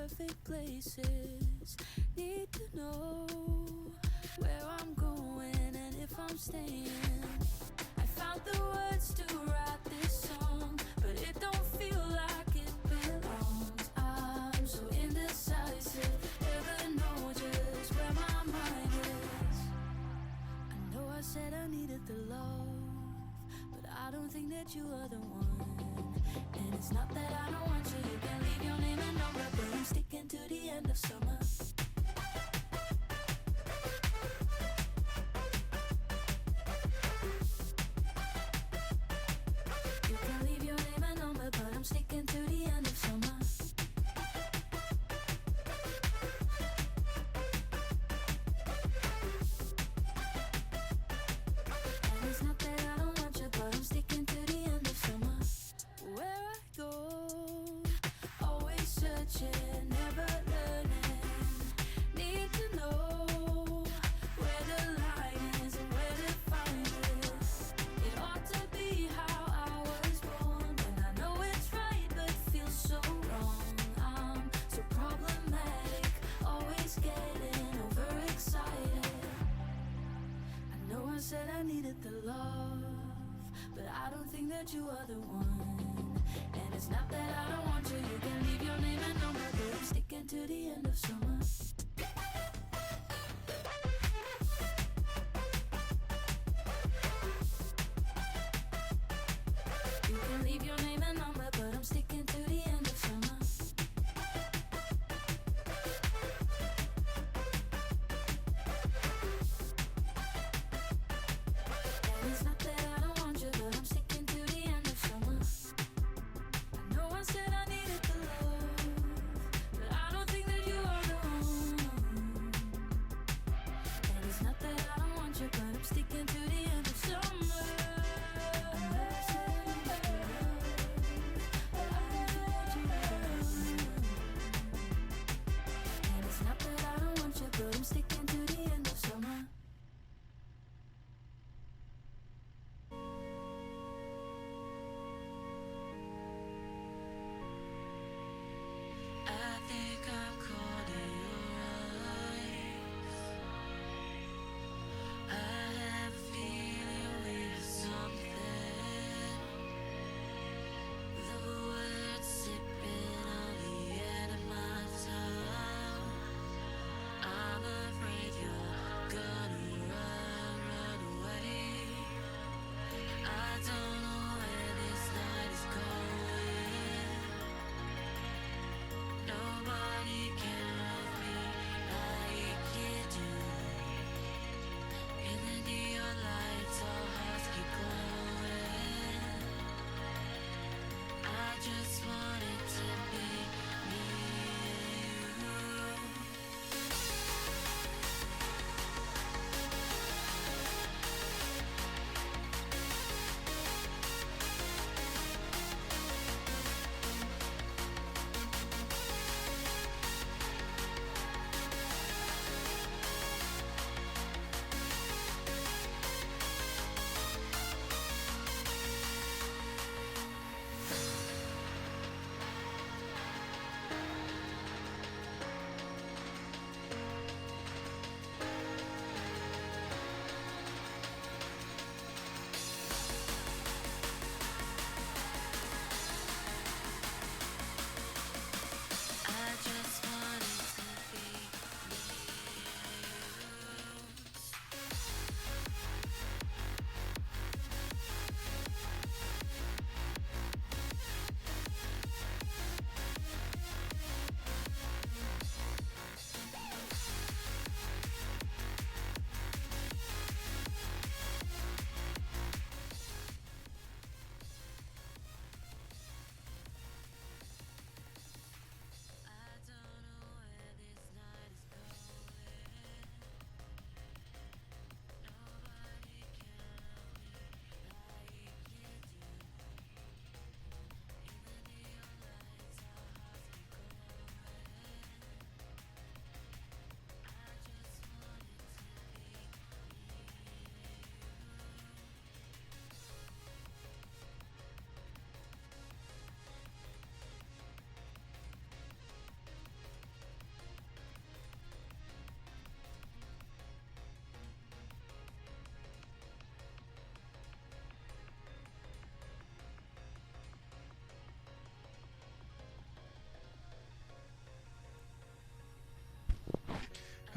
perfect places. Need to know where I'm going and if I'm staying. I found the words to write this song, but it don't feel like it belongs. I'm so indecisive, never know just where my mind is. I know I said I needed the love, but I don't think that you are the one. And it's not that I don't want you, you can leave your name and number, but I'm sticking to the end of summer. You can leave your name and number, but I'm sticking to the end of summer. And it's not that I don't want you, but I'm sticking to the end of summer. Where I go, always searching, never learning. Need to know where the line is and where to find it. It ought to be how I was born, and I know it's right, but feels so wrong. I'm so problematic, always getting overexcited. I know I said I needed the love, but I don't think that you are the one. And it's not that I don't want you, you can leave your name and number, but I'm sticking to the end of summer. You can leave your name and number, but I'm sticking to the end of summer. And it's not that I don't want you, but I'm sticking to the end of summer. I know I said I needed the love, but I don't think that you are the one.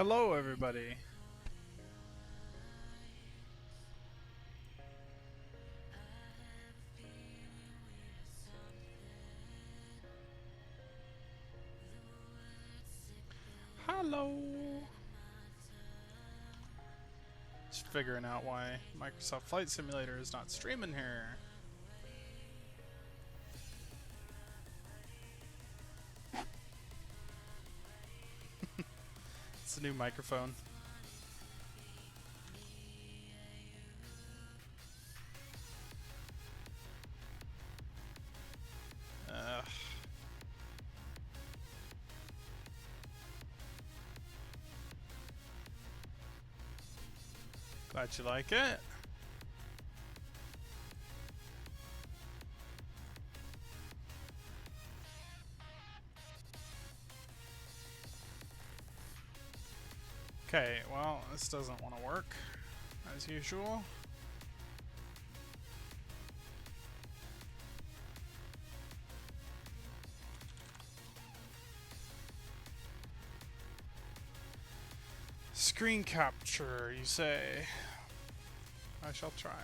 Hello, everybody. Hello. Just figuring out why Microsoft Flight Simulator is not streaming here. It's a new microphone. Glad you like it. Okay, well, this doesn't want to work, as usual. Screen capture, you say? I shall try. Let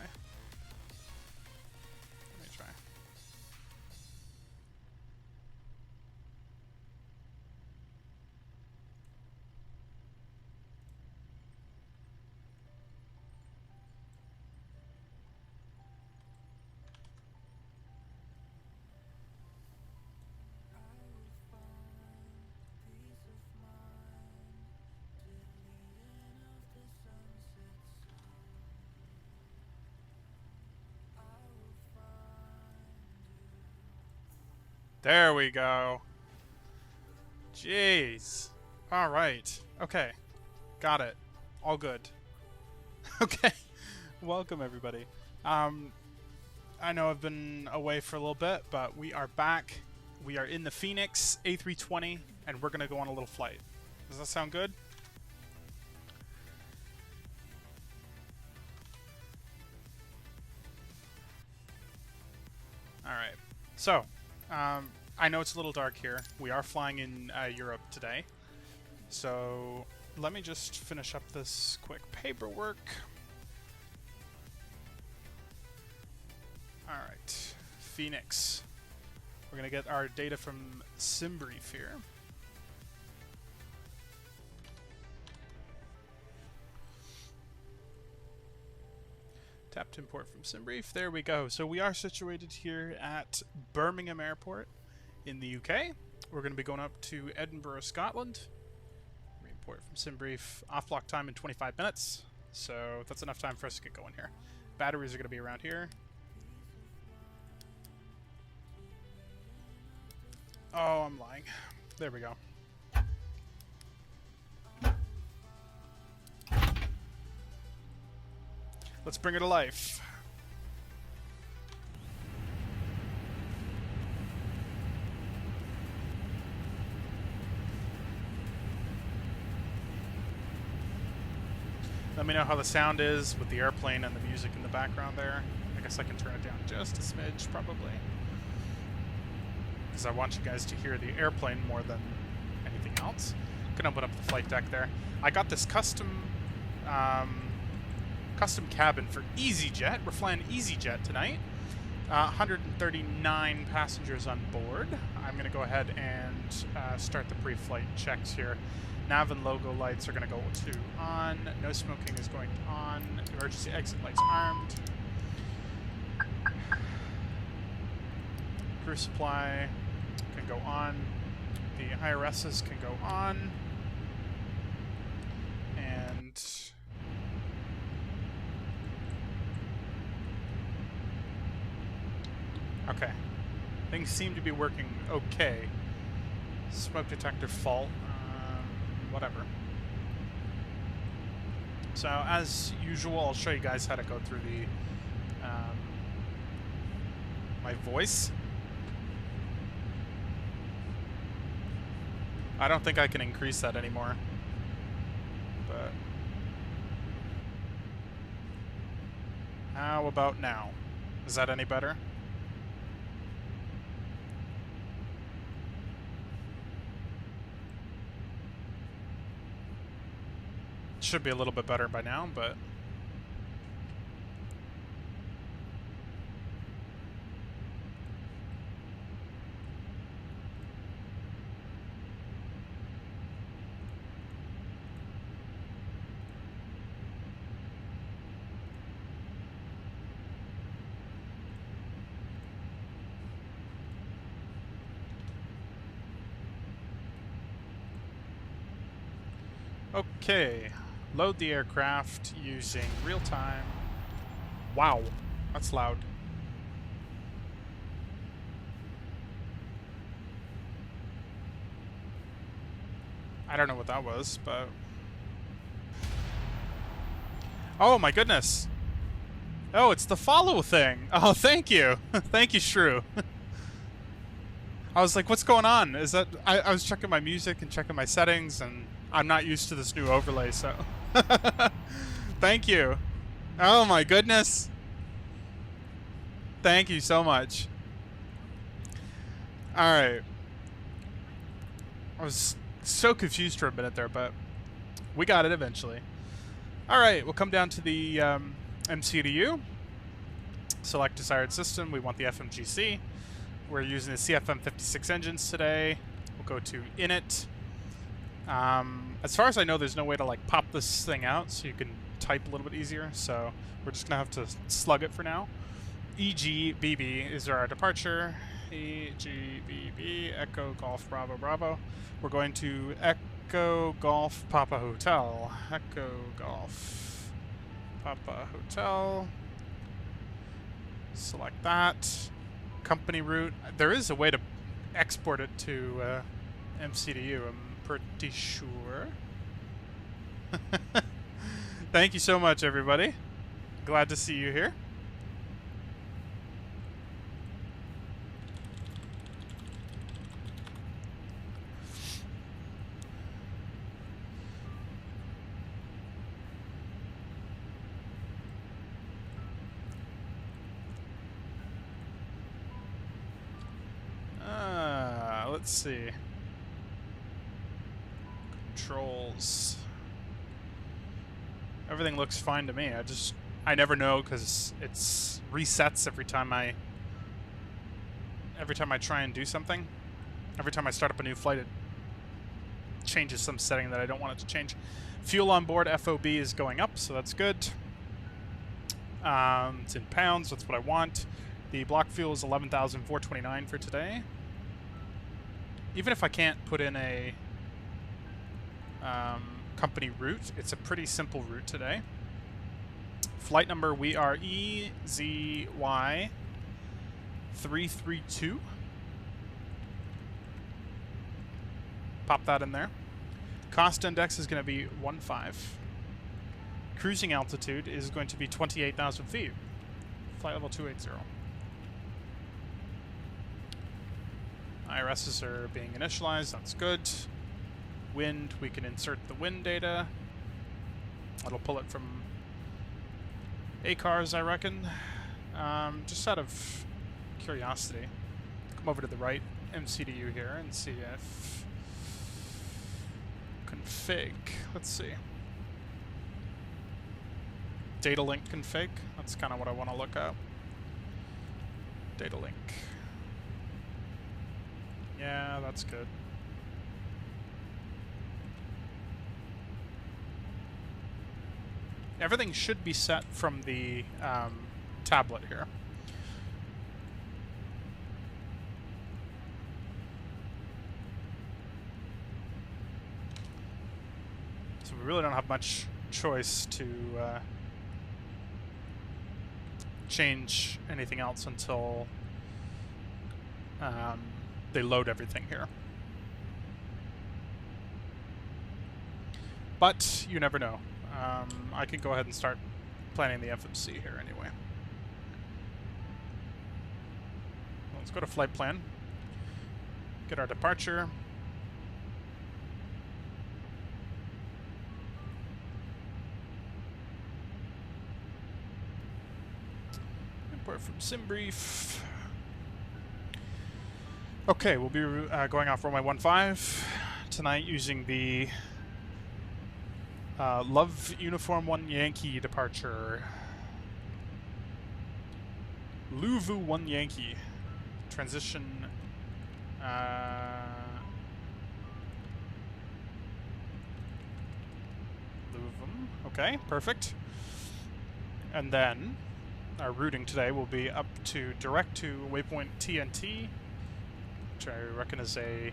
me try. There we go. Jeez. Alright. Okay. Got it. All good. Okay. Welcome, everybody. I know I've been away for a little bit, but we are back. We are in the Fenix A320, and we're going to go on a little flight. Does that sound good? Alright. So, I know it's a little dark here. We are flying in Europe today. So, let me just finish up this quick paperwork. Alright. Fenix. We're going to get our data from SimBrief here. Tap to import from SimBrief. There we go. So we are situated here at Birmingham Airport in the UK. We're going to be going up to Edinburgh, Scotland. We import from SimBrief. Off block time in 25 minutes. So that's enough time for us to get going here. Batteries are going to be around here. Oh, I'm lying. There we go. Let's bring her to life. Let me know how the sound is with the airplane and the music in the background there. I guess I can turn it down just a smidge, probably. Because I want you guys to hear the airplane more than anything else. Can open up the flight deck there. I got this custom cabin for EasyJet. We're flying EasyJet tonight. 139 passengers on board. I'm going to go ahead and start the pre-flight checks here. Nav and logo lights are going to go to on. No smoking is going on. Emergency exit lights armed. Crew supply can go on. The IRSs can go on. And okay. Things seem to be working okay. Smoke detector fault. Whatever. So, as usual, I'll show you guys how to go through the my voice. I don't think I can increase that anymore. But how about now? Is that any better? should be a little bit better by now, but... Okay, load the aircraft using real-time. Wow, that's loud. I don't know what that was, but... Oh my goodness! Oh, it's the follow thing! Oh, thank you! Thank you, Shrew. I was like, what's going on? Is that... I was checking my music and checking my settings, and I'm not used to this new overlay, so... Thank you. Oh my goodness. Thank you so much. Alright. I was so confused for a minute there, but we got it eventually. Alright, we'll come down to the MCDU. Select desired system. We want the FMGC. We're using the CFM56 engines today. We'll go to init. As far as I know, there's no way to like pop this thing out, so you can type a little bit easier. So we're just gonna have to slug it for now. EGBB is our departure. EGBB Echo Golf Bravo Bravo. We're going to Echo Golf Papa Hotel. Echo Golf Papa Hotel. Select that. Company route. There is a way to export it to MCDU. I'm pretty sure. Thank you so much, everybody. Glad to see you here. Let's see. Controls. Everything looks fine to me. I never know because it's resets every time I try and do something. Every time I start up a new flight, it changes some setting that I don't want it to change. Fuel on board FOB is going up, so that's good. It's in pounds. That's what I want. The block fuel is 11,429 for today. Even if I can't put in a company route, it's a pretty simple route today. Flight number, we are EZY-332. Pop that in there. Cost index is going to be 1.5. Cruising altitude is going to be 28,000 feet. Flight level 280. IRSs are being initialized, that's good. Wind, we can insert the wind data. It'll pull it from ACARS, I reckon. Just out of curiosity, come over to the right MCDU here and see if config. Let's see. Data link config. That's kind of what I want to look up. Data link. Yeah, that's good. Everything should be set from the tablet here. So we really don't have much choice to change anything else until they load everything here. But you never know. I can go ahead and start planning the FMC here anyway. Let's go to flight plan. Get our departure. Import from SimBrief. Okay, we'll be going off runway 15 tonight using the Love Uniform 1 Yankee departure. Luvu 1 Yankee. Transition. Luvum. Okay, perfect. And then our routing today will be up to direct to waypoint TNT, which I reckon is a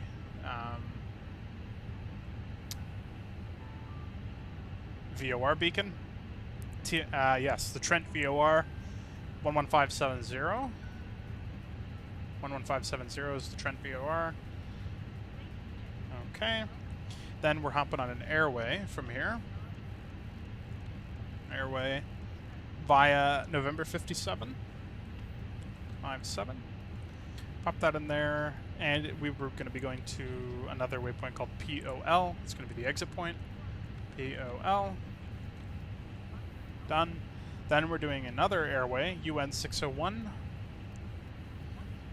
VOR beacon. Yes, the Trent VOR 11570. 11570 is the Trent VOR. Okay. Then we're hopping on an airway from here. Airway via November 57. 57. Pop that in there. And we were going to be going to another waypoint called POL. It's going to be the exit point. POL. Done. Then we're doing another airway, UN 601.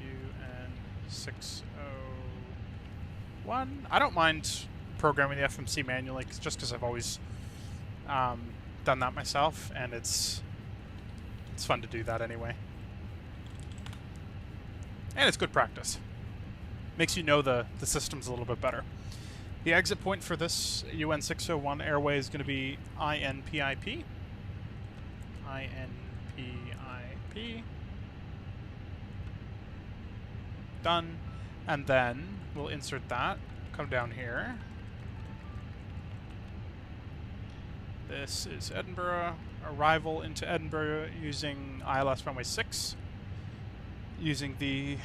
UN 601. I don't mind programming the FMC manually, just because I've always done that myself, and it's fun to do that anyway. And it's good practice. Makes you know the systems a little bit better. The exit point for this UN 601 airway is going to be INPIP. INPIP. Done. And then we'll insert that. Come down here. This is Edinburgh. Arrival into Edinburgh using ILS runway 6. Using the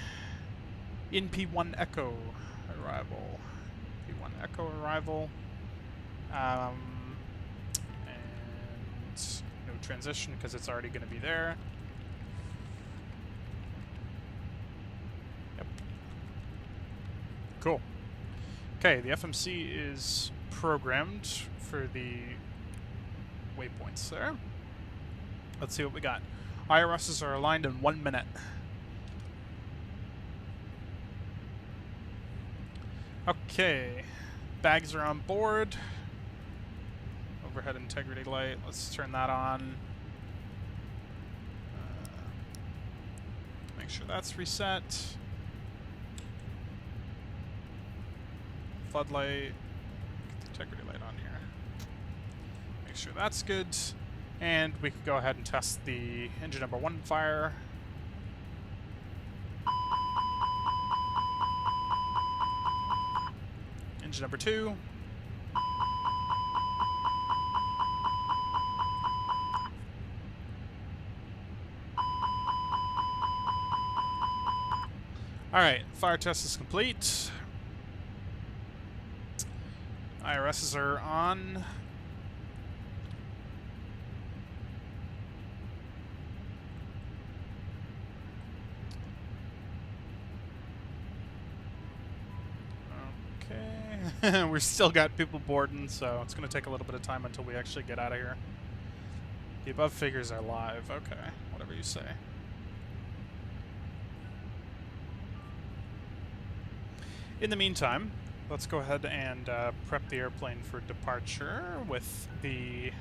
INP1 Echo arrival. P1 Echo arrival. And no transition because it's already going to be there. Yep. Cool. Okay, the FMC is programmed for the waypoints there. Let's see what we got. IRSs are aligned in 1 minute. Okay, bags are on board. Overhead integrity light, let's turn that on. Make sure that's reset. Floodlight, get the integrity light on here. Make sure that's good. And we can go ahead and test the engine number 1 fire. Engine number 2. Alright, fire test is complete. IRSs are on. Okay. We've still got people boarding, so it's going to take a little bit of time until we actually get out of here. The above figures are live. Okay, whatever you say. In the meantime, let's go ahead and prep the airplane for departure with the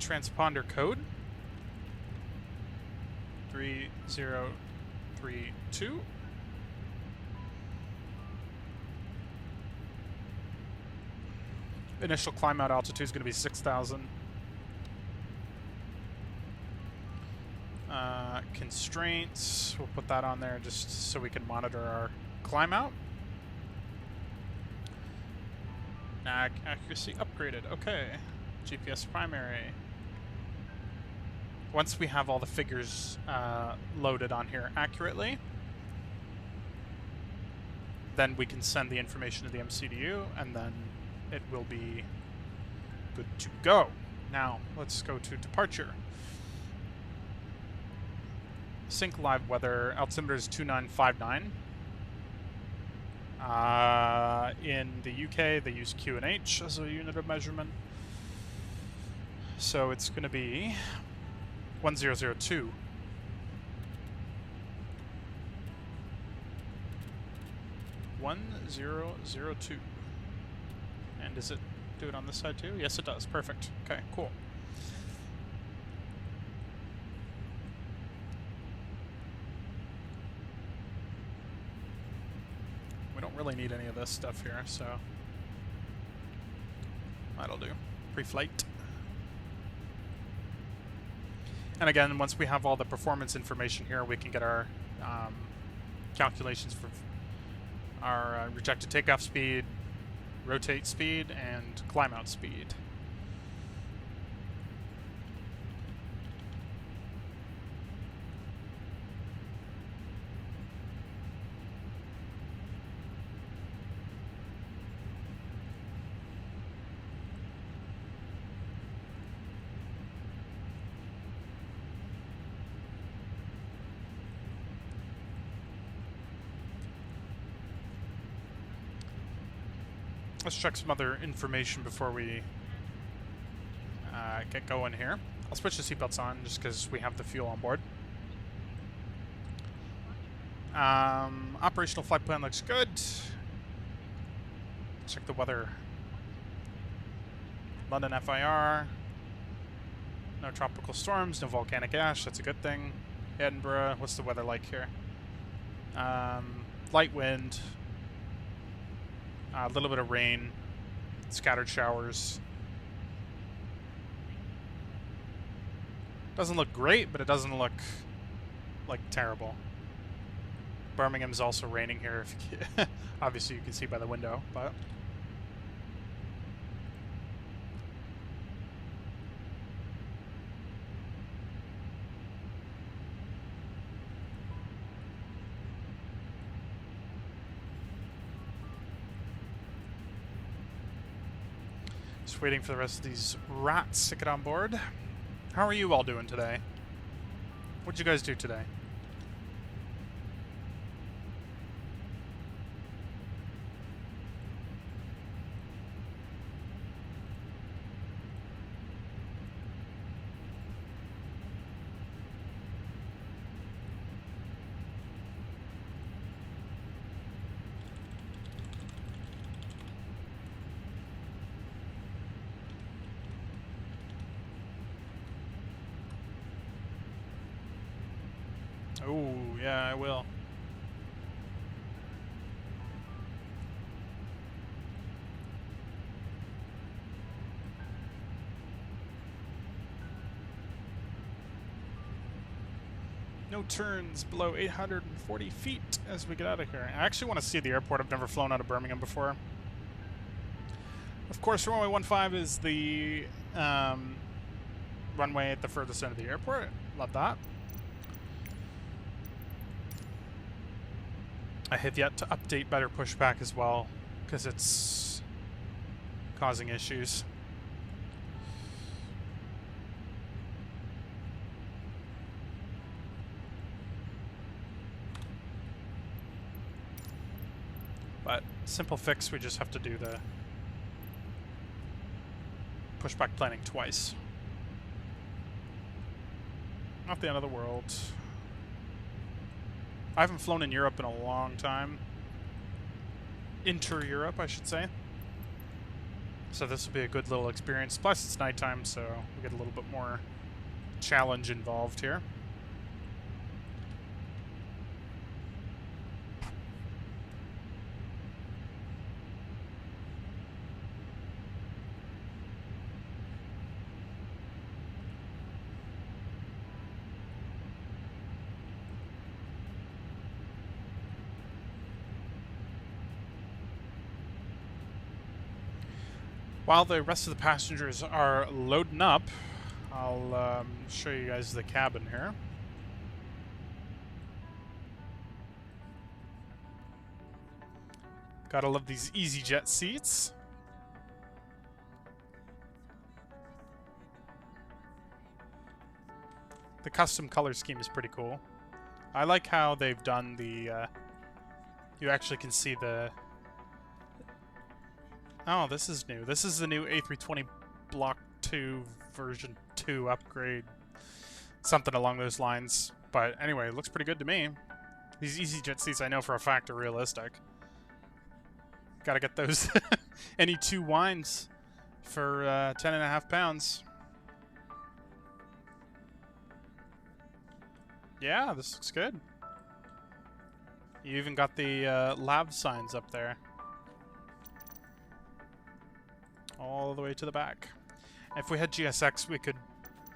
transponder code 3032. Initial climb out altitude is going to be 6,000. Constraints, we'll put that on there just so we can monitor our climb out. Accuracy upgraded. Okay. GPS primary. Once we have all the figures loaded on here accurately, then we can send the information to the MCDU, and then it will be good to go. Now, let's go to departure. Sync live weather. Altimeter is 2959. In the UK, they use QNH as a unit of measurement. So it's going to be 1002. And is it do it on this side too? Yes, it does. Perfect. Okay, cool. We don't really need any of this stuff here, so that'll do. Pre-flight. And again, once we have all the performance information here, we can get our calculations for our rejected takeoff speed, rotate speed, and climb out speed. Let's check some other information before we get going here. I'll switch the seatbelts on just because we have the fuel on board. Operational flight plan looks good. Check the weather. London FIR. No tropical storms, no volcanic ash. That's a good thing. Edinburgh. What's the weather like here? Light wind. A little bit of rain, scattered showers. Doesn't look great, but it doesn't look like terrible. Birmingham's also raining here. If you obviously, you can see by the window, but just waiting for the rest of these rats to get on board. How are you all doing today? What'd you guys do today? Oh, yeah, I will. No turns below 840 feet as we get out of here. I actually want to see the airport. I've never flown out of Birmingham before. Of course, runway 15 is the runway at the furthest end of the airport. Love that. I have yet to update better pushback as well, because it's causing issues. But simple fix, we just have to do the pushback planning twice. Not the end of the world. I haven't flown in Europe in a long time. Inter-Europe, I should say. So this will be a good little experience. Plus it's nighttime, so we get a little bit more challenge involved here. While the rest of the passengers are loading up, I'll show you guys the cabin here. Gotta love these EasyJet seats. The custom color scheme is pretty cool. I like how they've done the, you actually can see the... Oh, this is new. This is the new A320 Block 2 version 2 upgrade. Something along those lines. But anyway, it looks pretty good to me. These EasyJet seats I know for a fact are realistic. Gotta get those any two wines for 10.5 pounds. Yeah, this looks good. You even got the lab signs up there. All the way to the back. If we had GSX, we could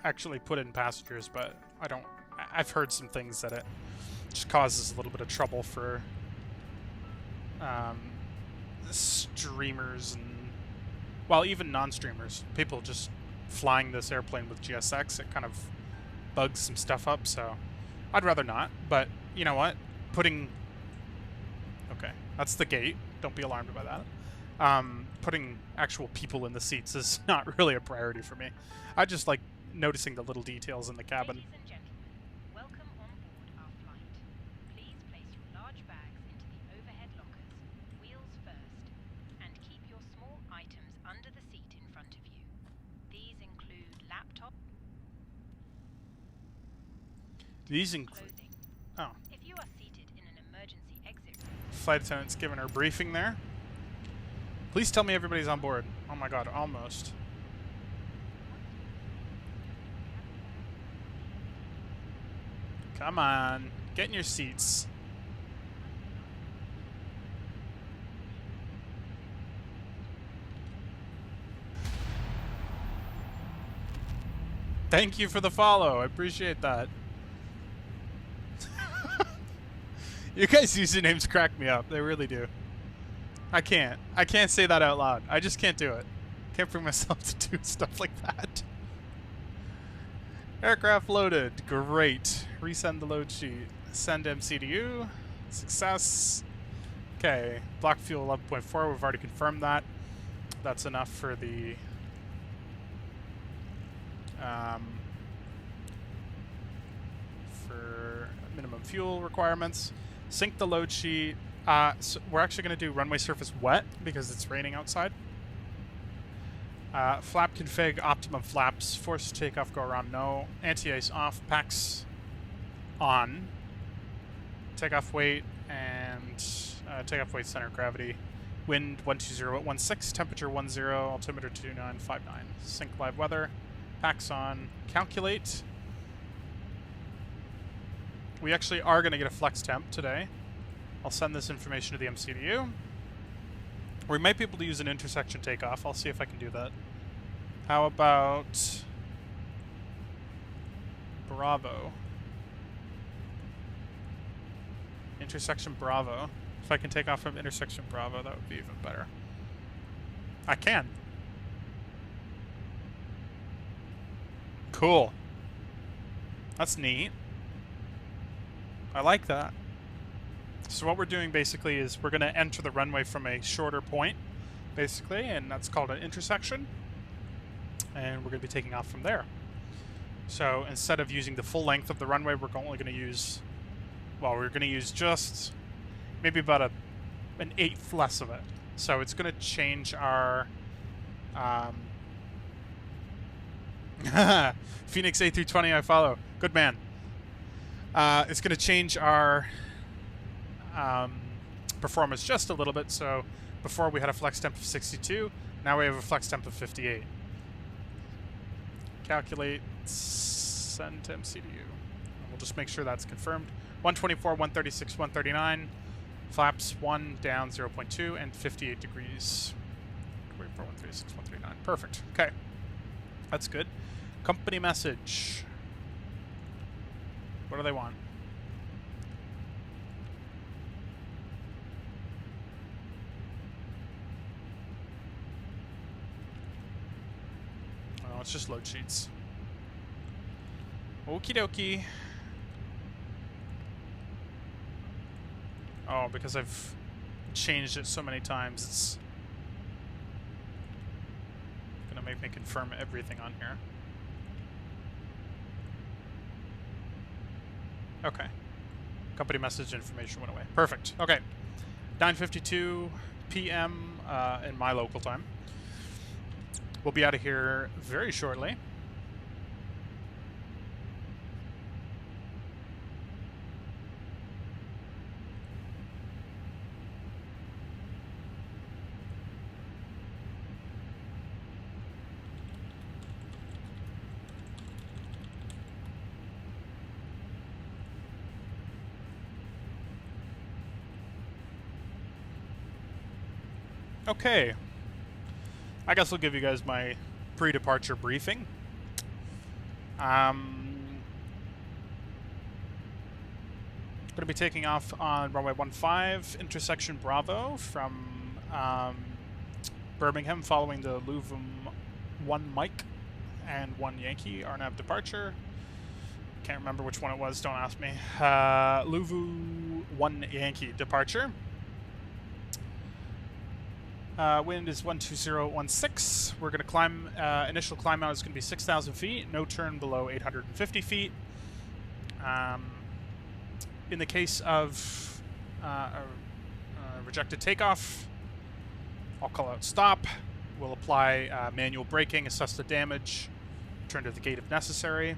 actually put in passengers, but I don't... I've heard some things that it just causes a little bit of trouble for streamers and... Well, even non-streamers. People just flying this airplane with GSX, it kind of bugs some stuff up, so... I'd rather not, but you know what? Putting... Okay, that's the gate. Don't be alarmed by that. Putting actual people in the seats is not really a priority for me. I just like noticing the little details in the cabin. Ladies and gentlemen, welcome on board our flight. Please place your large bags into the overhead lockers, wheels first, and keep your small items under the seat in front of you. These include laptop, Clothing. Oh. If you are seated in an emergency exit, Flight attendant's giving her briefing there. Please tell me everybody's on board. Oh my god, almost. Come on, get in your seats. Thank you for the follow. I appreciate that. You guys' usernames crack me up. They really do. I can't say that out loud. I just can't do it. Can't bring myself to do stuff like that. Aircraft loaded. Great. Resend the load sheet. Send MCDU. Success. Okay. Block fuel 11.4. We've already confirmed that. That's enough for the... for minimum fuel requirements. Sync the load sheet. So we're actually going to do runway surface wet because it's raining outside. Flap config, optimum flaps. Force to takeoff, go around, no. Anti-ice off, packs on. Takeoff weight and takeoff weight, center of gravity. Wind 120.16, temperature 10, altimeter 2959. Sync live weather, packs on, calculate. We actually are going to get a flex temp today. I'll send this information to the MCDU. We might be able to use an intersection takeoff. I'll see if I can do that. How about Bravo? Intersection Bravo. If I can take off from intersection Bravo, that would be even better. I can. Cool. That's neat. I like that. So what we're doing basically is we're going to enter the runway from a shorter point, basically, and that's called an intersection. And we're going to be taking off from there. So instead of using the full length of the runway, we're only going to use, well, we're going to use just maybe about an eighth less of it. So it's going to change our Fenix A320 I follow. Good man. It's going to change our performance just a little bit. So before we had a flex temp of 62, now we have a flex temp of 58. Calculate, send to MCDU. And we'll just make sure that's confirmed. 124, 136, 139. Flaps 1 down 0.2 and 58 degrees. 124, 136, 139. Perfect. Okay. That's good. Company message. What do they want? Oh, it's just load sheets. Okie dokie. Oh, because I've changed it so many times, it's gonna make me confirm everything on here. Okay. Company message information went away. Perfect. Okay. 9:52 p.m. In my local time. We'll be out of here very shortly. Okay. I guess I'll give you guys my pre-departure briefing. Going to be taking off on runway 15, intersection Bravo from Birmingham, following the Louvre 1 Mike and 1 Yankee RNAV departure. Can't remember which one it was, don't ask me. Louvre 1 Yankee departure. Wind is 12016. We're going to climb, initial climb out is going to be 6,000 feet, no turn below 850 feet. In the case of a rejected takeoff, I'll call out stop. We'll apply manual braking, assess the damage, return to the gate if necessary.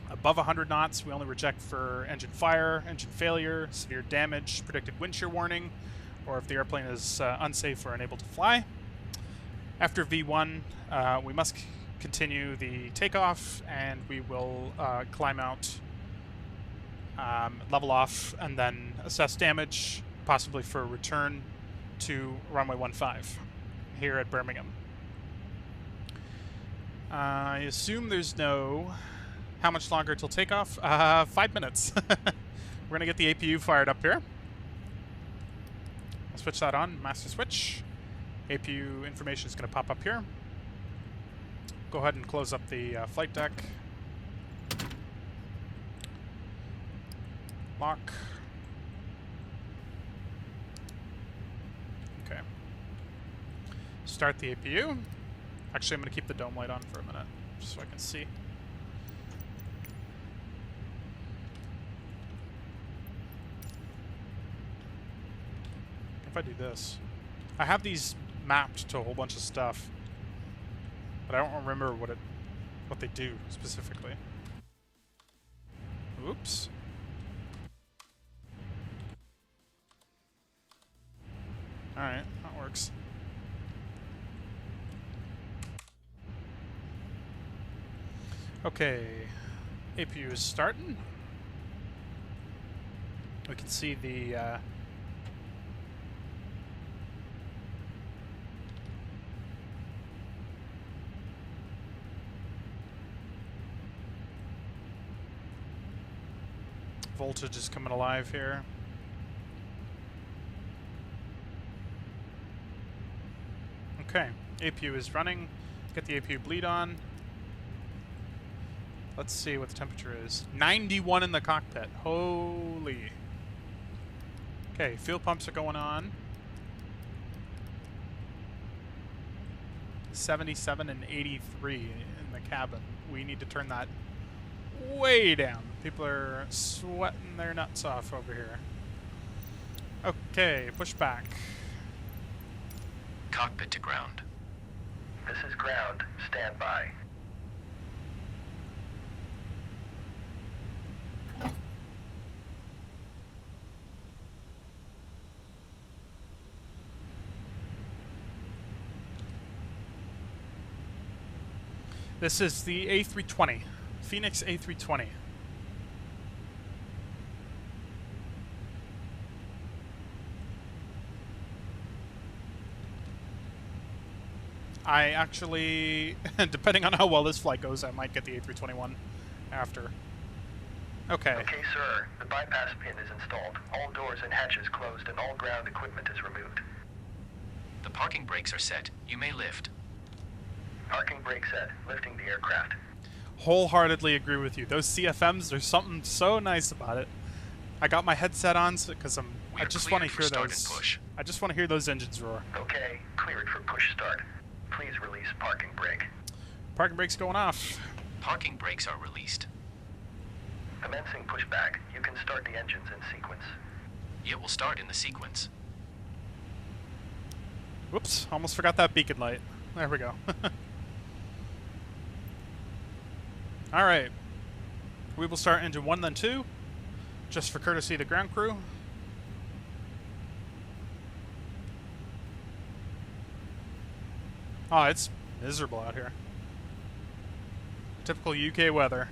Above 100 knots, we only reject for engine fire, engine failure, severe damage, predicted wind shear warning, or if the airplane is unsafe or unable to fly. After V1, we must continue the takeoff, and we will climb out, level off, and then assess damage, possibly for a return to runway 15 here at Birmingham. I assume there's no... How much longer till takeoff? 5 minutes. We're going to get the APU fired up here. I'll switch that on, master switch. APU information is going to pop up here. Go ahead and close up the flight deck. Lock. Okay. Start the APU. Actually, I'm going to keep the dome light on for a minute, just so I can see. If I do this, I have these mapped to a whole bunch of stuff, but I don't remember what they do specifically. Oops. Alright, that works. Okay, APU is starting. We can see the voltage is coming alive here. Okay, APU is running. Get the APU bleed on. Let's see what the temperature is. 91 in the cockpit. Holy. Okay, fuel pumps are going on. 77 and 83 in the cabin. We need to turn that way down. People are sweating their nuts off over here. Okay, push back. Cockpit to ground. This is ground. Stand by. This is the A320, Fenix A320. I actually, depending on how well this flight goes, I might get the A321 after. Okay. Okay, sir. The bypass pin is installed. All doors and hatches closed and all ground equipment is removed. The parking brakes are set. You may lift. Parking brake set. Lifting the aircraft. Wholeheartedly agree with you. Those CFMs, there's something so nice about it. I got my headset on because I just want to hear those. I just want to hear those engines roar. Okay, cleared for push start. Please release parking brake. Parking brake's going off. Parking brakes are released. Commencing pushback. You can start the engines in sequence. It will start in the sequence. Whoops, almost forgot that beacon light. There we go. Alright. We will start engine 1 then 2, just for courtesy of the ground crew. Oh, it's miserable out here. Typical UK weather.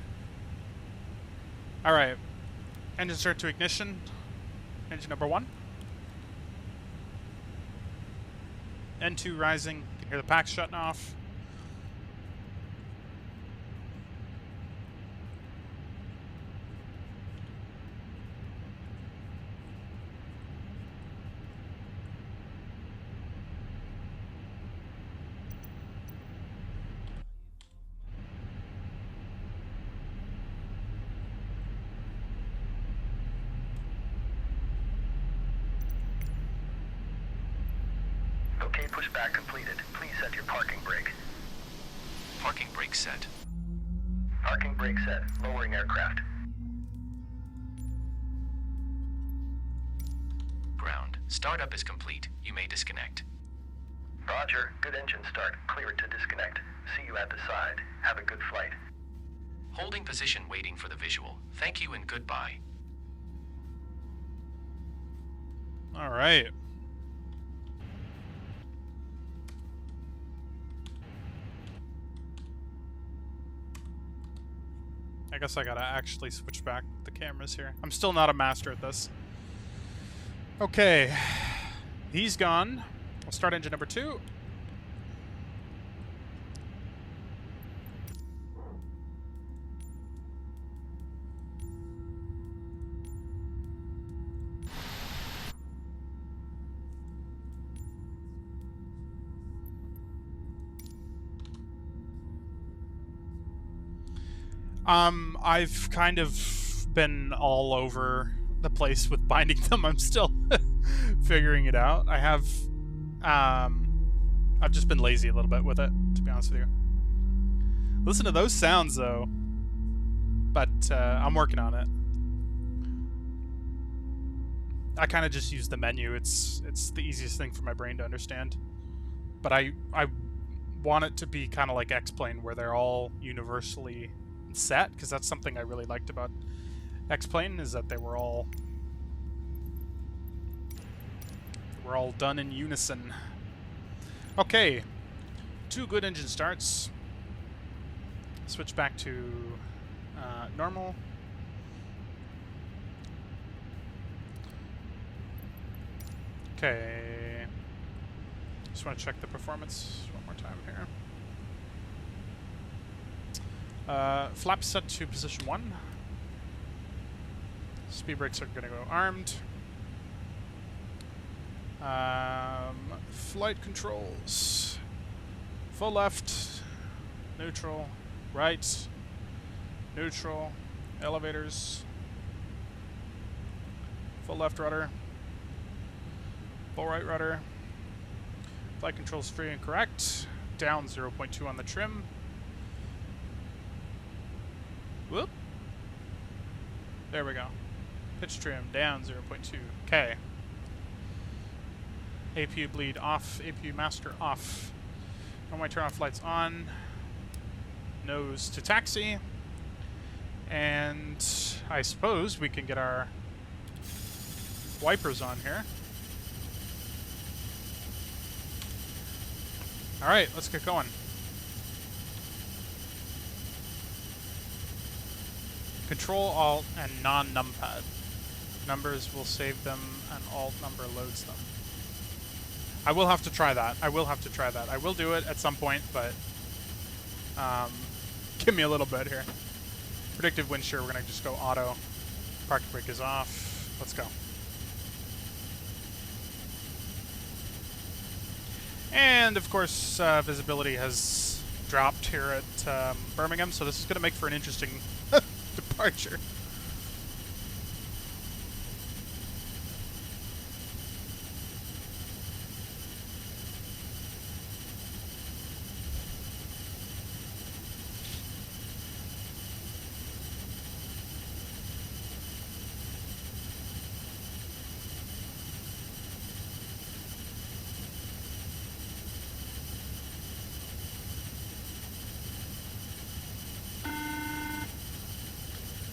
Alright. Engine start to ignition. Engine number 1. N2 rising. You can hear the packs shutting off. Okay, pushback completed. Please set your parking brake. Parking brake set. Parking brake set. Lowering aircraft. Ground. Startup is complete. You may disconnect. Roger. Good engine start. Clear it to disconnect. See you at the side. Have a good flight. Holding position waiting for the visual. Thank you and goodbye. All right. I guess I gotta actually switch back the cameras here. I'm still not a master at this. Okay. He's gone. I'll start engine number 2. I've kind of been all over the place with binding them. I'm still figuring it out. I have, I've just been lazy a little bit with it, to be honest with you. Listen to those sounds, though. But, I'm working on it. I kind of just use the menu. It's the easiest thing for my brain to understand. But I want it to be kind of like X-Plane, where they're all universally set, because that's something I really liked about X-Plane, is that they were all done in unison. Okay, 2 good engine starts. Switch back to normal. Okay, just want to check the performance one more time here. Flaps set to position 1. Speed brakes are going to go armed. Flight controls. Full left, neutral, right, neutral, elevators, full left rudder, full right rudder, flight controls free and correct, down 0.2 on the trim. Whoop. There we go. Pitch trim down 0.2. Okay. APU bleed off. APU master off. Runway turn off lights on. Nose to taxi. And I suppose we can get our wipers on here. Alright, let's get going. Control, Alt, and non-numpad. Numbers will save them, and Alt number loads them. I will have to try that. I will do it at some point, but give me a little bit here. Predictive wind shear, we're going to just go auto. Parking brake is off. Let's go. And, of course, visibility has dropped here at Birmingham, so this is going to make for an interesting departure.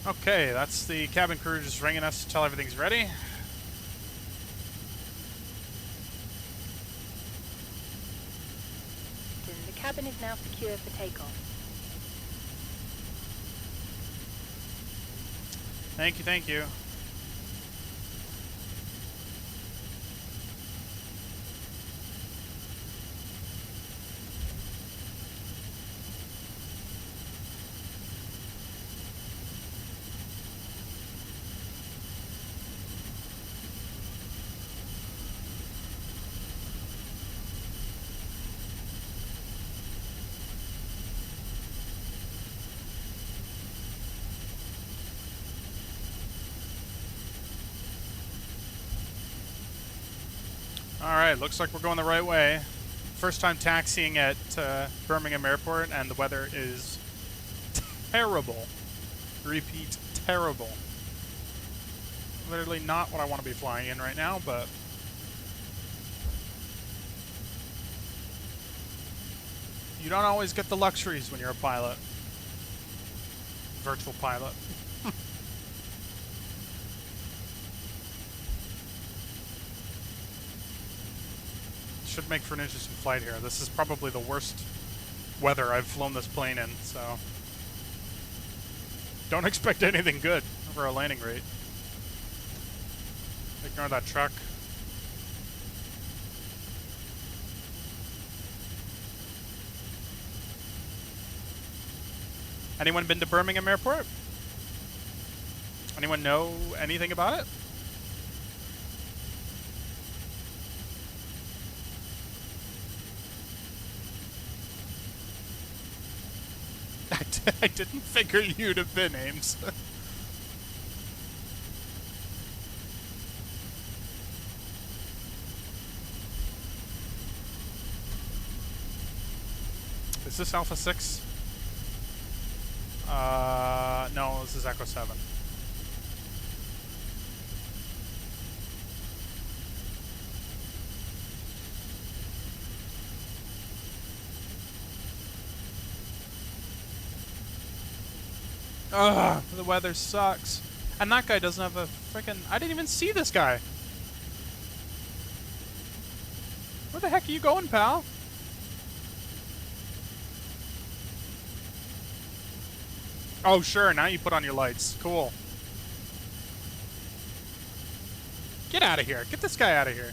Okay, that's the cabin crew just ringing us to tell everything's ready. The cabin is now secure for takeoff. Thank you, thank you. Alright, looks like we're going the right way. First time taxiing at Birmingham Airport, and the weather is terrible. Repeat, terrible. Literally not what I want to be flying in right now, but you don't always get the luxuries when you're a pilot. Virtual pilot. Should make for an interesting flight here. This is probably the worst weather I've flown this plane in, so don't expect anything good for a landing rate. Ignore that truck. Anyone been to Birmingham Airport? Anyone know anything about it? I didn't figure you'd have been, Ames. Is this Alpha 6? No, this is Echo 7. Ugh, the weather sucks. And that guy doesn't have a freaking... I didn't even see this guy. Where the heck are you going, pal? Oh, sure, now you put on your lights. Cool. Get out of here. Get this guy out of here.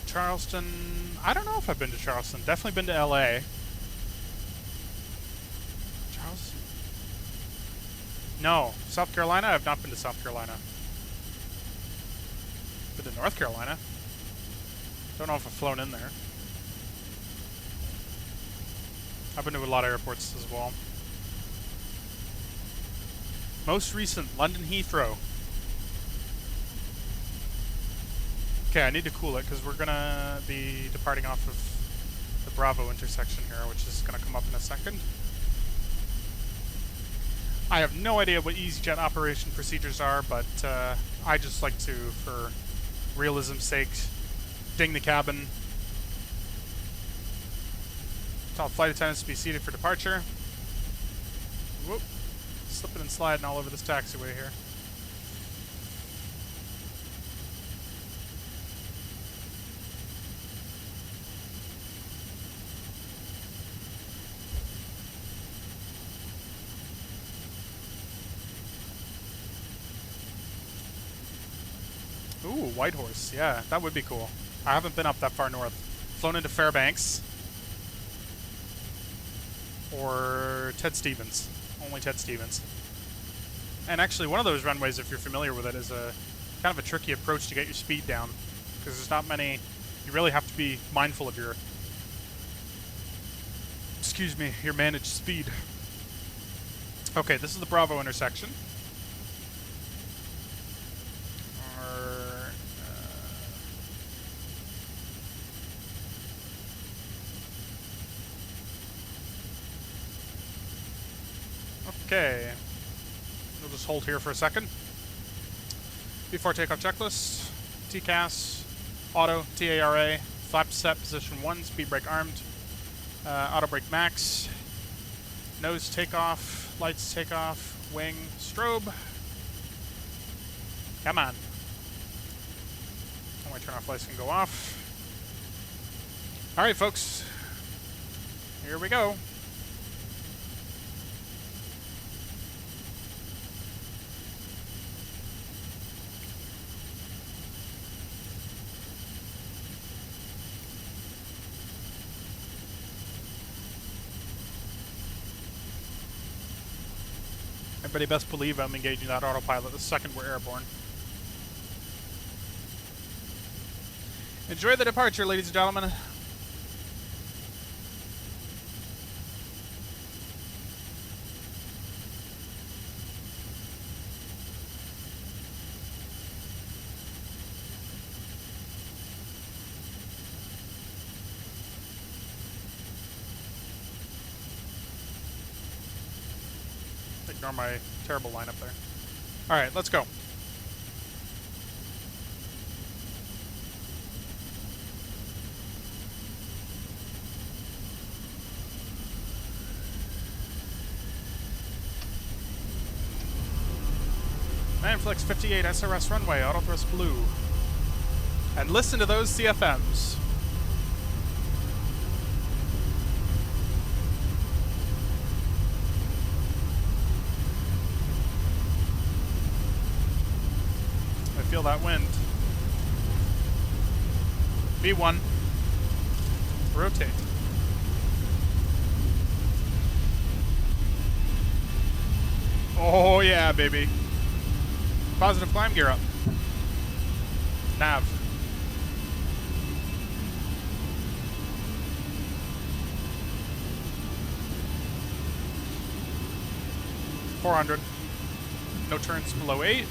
Charleston... I don't know if I've been to Charleston. Definitely been to LA. Charleston? No. South Carolina? I've not been to South Carolina. Been to North Carolina. Don't know if I've flown in there. I've been to a lot of airports as well. Most recent, London Heathrow. Okay, I need to cool it because we're gonna be departing off of the Bravo intersection here, which is gonna come up in a second. I have no idea what EasyJet operation procedures are, but I just like to, for realism's sake, ding the cabin. Tell flight attendants to be seated for departure. Whoop. Slipping and sliding all over this taxiway here. Ooh, Whitehorse. Yeah, that would be cool. I haven't been up that far north. Flown into Fairbanks. Or Ted Stevens. Only Ted Stevens. And actually, one of those runways, if you're familiar with it, is a kind of a tricky approach to get your speed down. Because there's not many... You really have to be mindful of your... Excuse me, your managed speed. Okay, this is the Bravo intersection. Okay, we'll just hold here for a second. Before takeoff checklist, TCAS, auto, TARA, flap set position 1, speed brake armed, auto brake max, nose takeoff, lights takeoff, wing, strobe. Come on. Only turn off lights can go off. Alright folks, here we go. Everybody best believe I'm engaging that autopilot the second we're airborne. Enjoy the departure, ladies and gentlemen. Ignore my terrible lineup there. Alright, let's go. Manflex 58 SRS runway, auto thrust blue. And listen to those CFMs. Feel that wind. V1. Rotate. Oh yeah, baby. Positive climb gear up. Nav. $400. No turns below 8.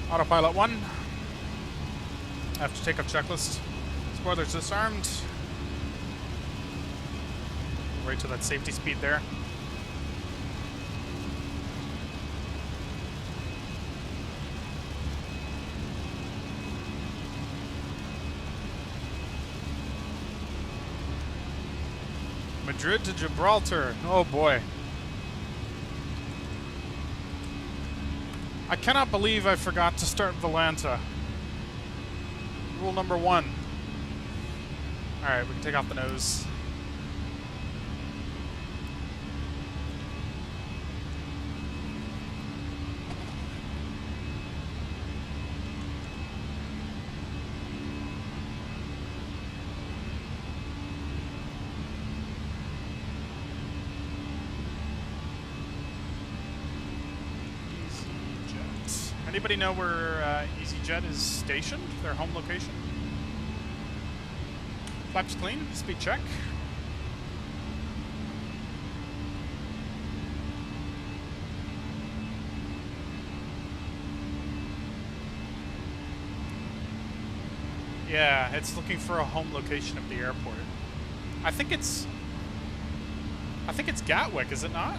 Autopilot 1. After takeoff checklist. Spoilers disarmed. Right to that safety speed there. Madrid to Gibraltar. Oh boy. I cannot believe I forgot to start Volanta. Rule number 1. Alright, we can take off the nose. Anybody know where EasyJet is stationed? Their home location? Flaps clean. Speed check. Yeah, it's looking for a home location of the airport. I think it's Gatwick, is it not?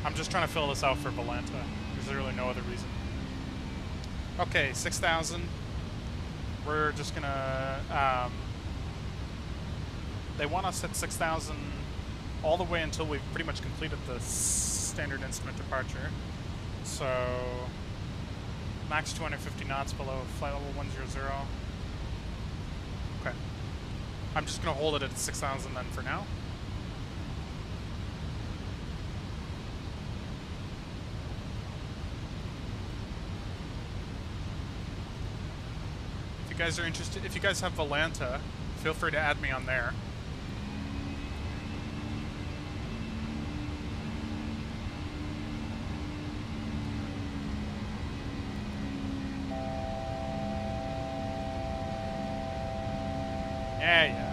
I'm just trying to fill this out for Volanta. There's literally no other reason. Okay, 6,000. We're just gonna, they want us at 6,000 all the way until we've pretty much completed the standard instrument departure. So, max 250 knots below flight level 100. Okay. I'm just gonna hold it at 6,000 then for now. If you guys are interested, if you guys have Volanta, feel free to add me on there. Yeah.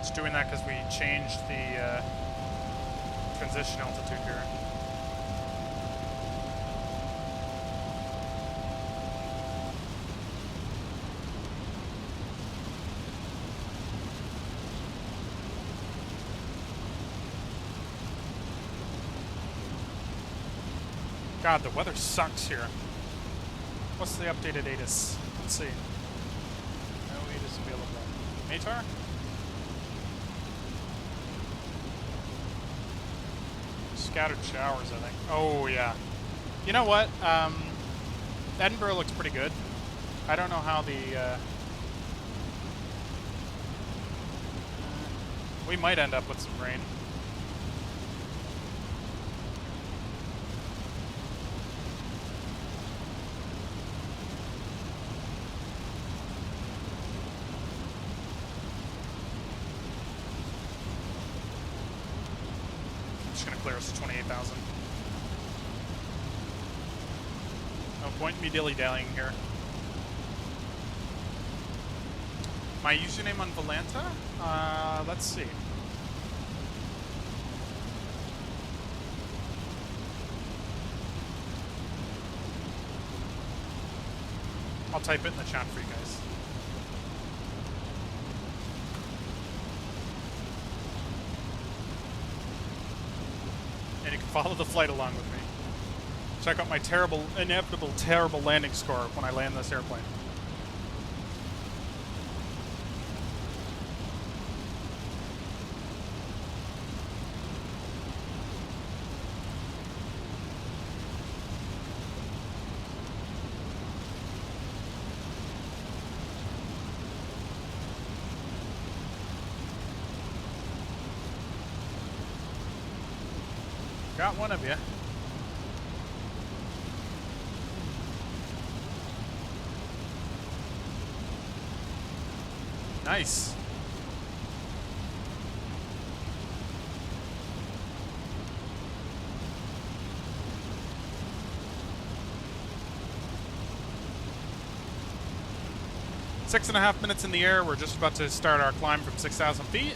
Just doing that because we changed the transition altitude here. God, the weather sucks here. What's the updated ATIS? Let's see. No ATIS available. Matar? Scattered showers, I think. Oh, yeah. You know what? Edinburgh looks pretty good. I don't know how the... we might end up with some rain. I'm just gonna clear us to 28,000. No point in me dilly-dallying here. My username on Volanta? Let's see. I'll type it in the chat for you guys. And you can follow the flight along with me. Check out my terrible, inevitable, terrible landing score when I land this airplane. Got one of you. Nice. Six and a half minutes in the air. We're just about to start our climb from 6,000 feet.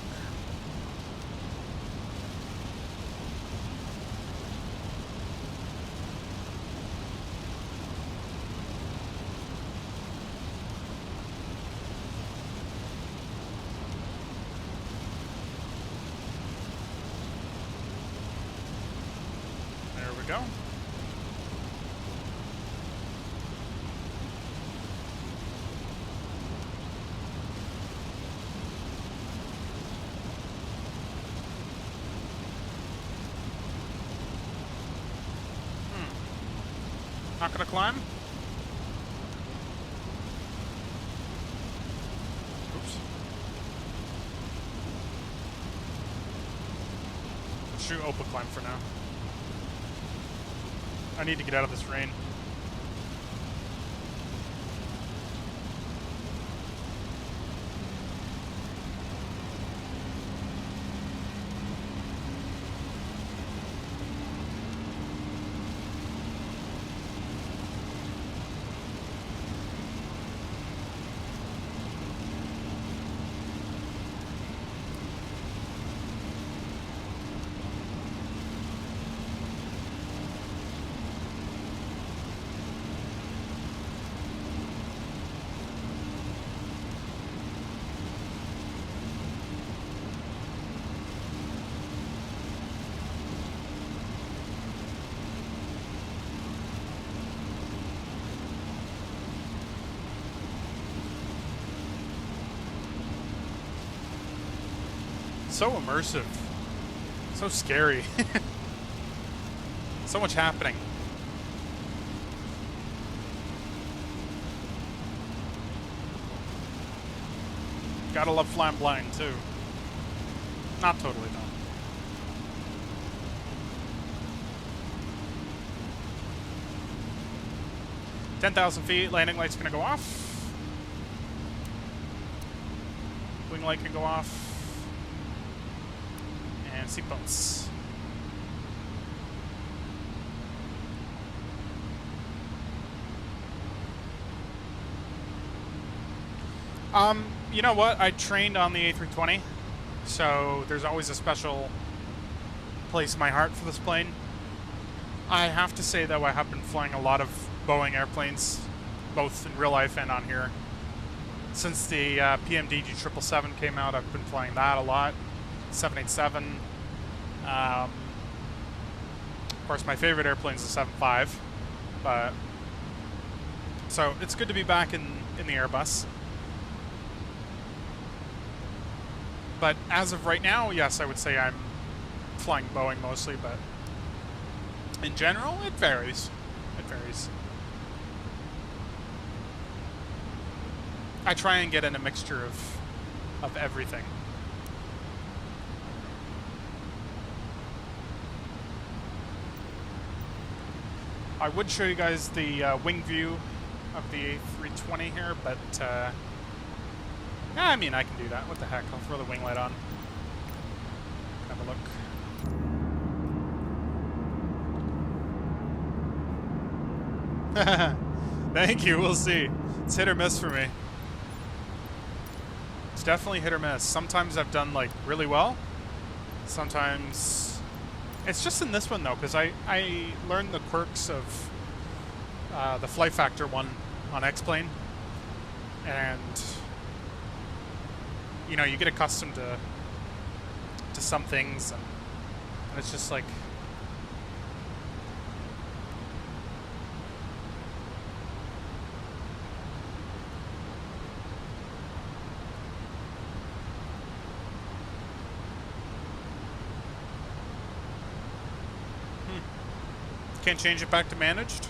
Go. Not gonna climb? Oops. Let's shoot Opa climb for now. I need to get out of this rain. So immersive. So scary. So much happening. Gotta love flying blind too. Not totally, no. $10,000 feet, landing light's gonna go off. Wing light can go off. And seatbelts. You know what? I trained on the A320, so there's always a special place in my heart for this plane. I have to say, though, I have been flying a lot of Boeing airplanes, both in real life and on here. Since the PMDG 777 came out, I've been flying that a lot. 787. Of course, my favorite airplane is the 75, but So it's good to be back in the Airbus. But as of right now, yes, I would say I'm flying Boeing mostly, but in general, it varies. It varies. I try and get in a mixture of everything. I would show you guys the wing view of the A320 here, but I mean, I can do that. What the heck? I'll throw the wing light on. Have a look. Thank you. We'll see. It's hit or miss for me. It's definitely hit or miss. Sometimes I've done like really well. Sometimes it's just in this one though, because I learned the quirks of the flight factor one on X-Plane, and you know, you get accustomed to some things, and it's just like can't change it back to managed.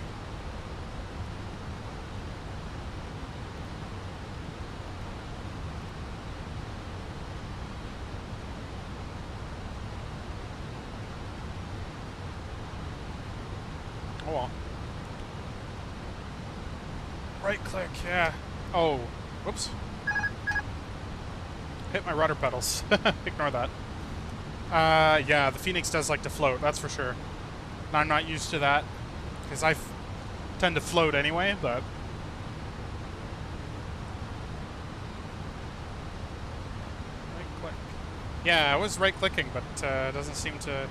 Oh well. Right click, yeah. Oh, whoops. Hit my rudder pedals. Ignore that. Yeah, the Fenix does like to float, that's for sure. I'm not used to that, because I tend to float anyway, but... Right click. Yeah, I was right-clicking, but it doesn't seem to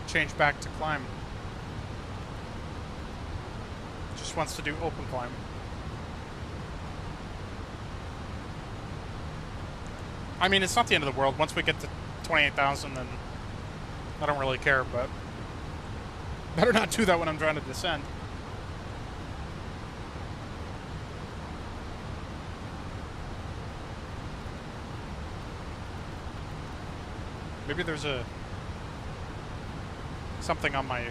change back to climb. Just wants to do open climb. I mean, it's not the end of the world. Once we get to 28,000, then I don't really care, but... Better not do that when I'm trying to descend. Maybe there's something on my...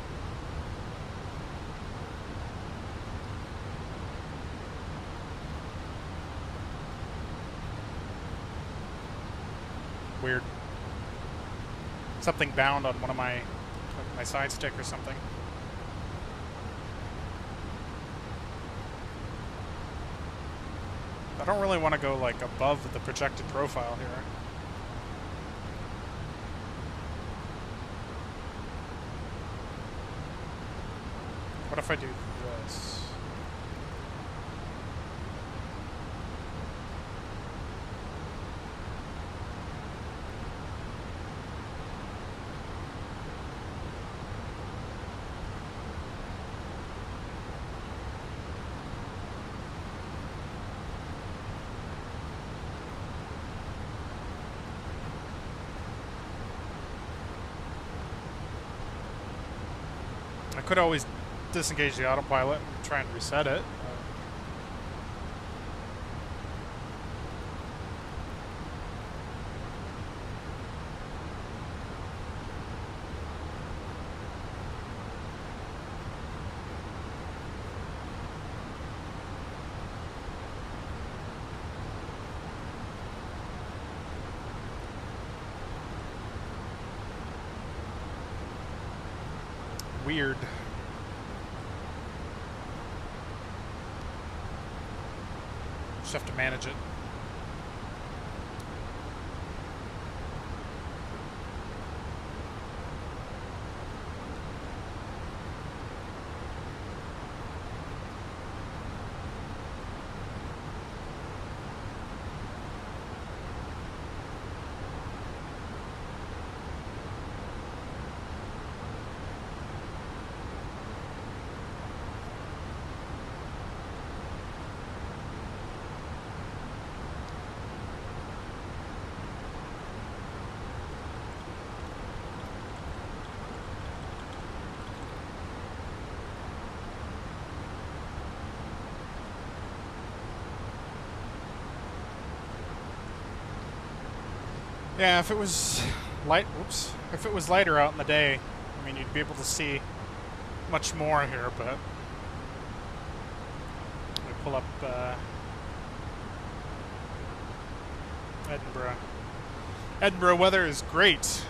Weird. Something bound on one of my side stick or something. I don't really want to go like above the projected profile here. What if I do this? I could always disengage the autopilot and try and reset it. Weird. Just have to manage it. Yeah, if it was if it was lighter out in the day, I mean, you'd be able to see much more here, but we pull up Edinburgh. Edinburgh weather is great.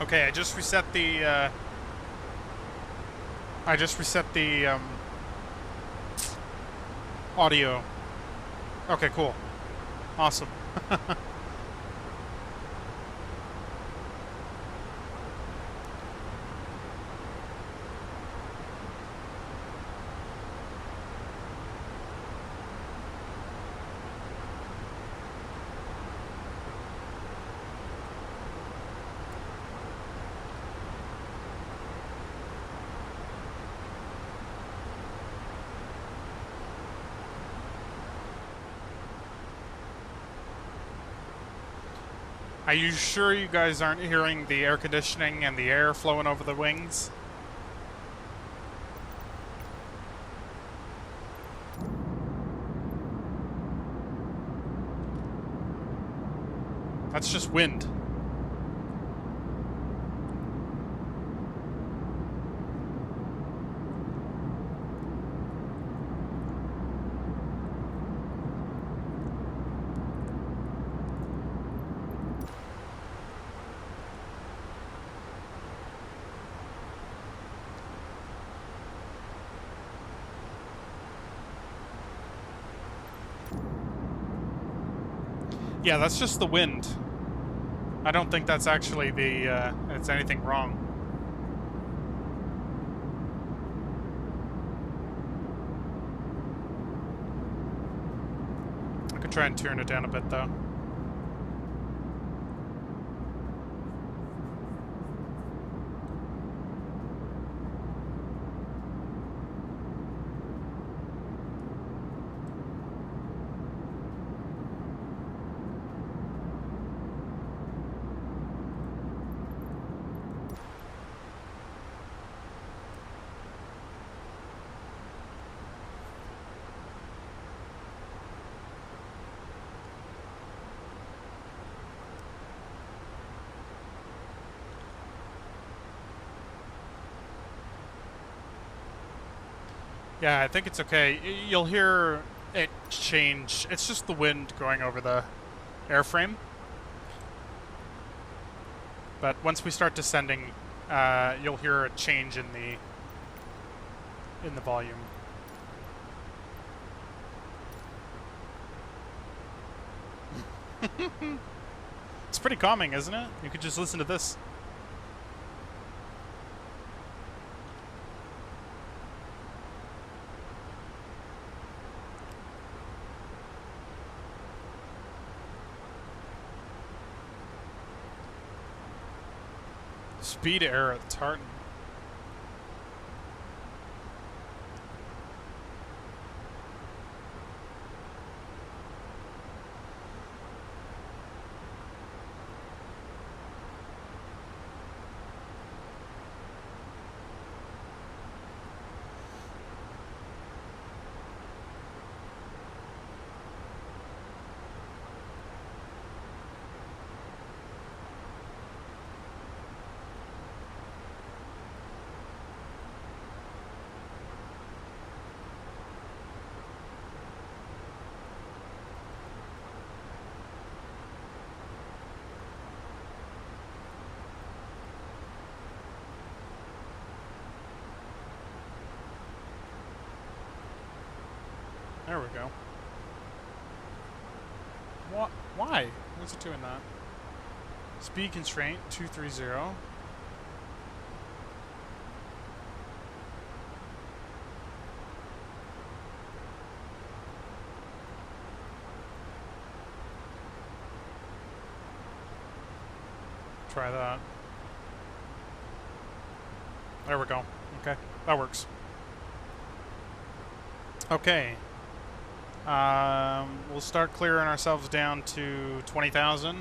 Okay, I just reset the audio. Okay, cool. Awesome. Are you sure you guys aren't hearing the air conditioning and the air flowing over the wings? That's just wind. Yeah, that's just the wind. I don't think that's actually the, it's anything wrong. I could try and turn it down a bit, though. Yeah, I think it's okay. You'll hear it change. It's just the wind going over the airframe. But once we start descending, you'll hear a change in the volume. It's pretty calming, isn't it? You could just listen to this. Speed error at Tartan. There we go. What? Why? What's it doing that? Speed constraint 230. Try that. There we go. Okay, that works. Okay. We'll start clearing ourselves down to 20,000.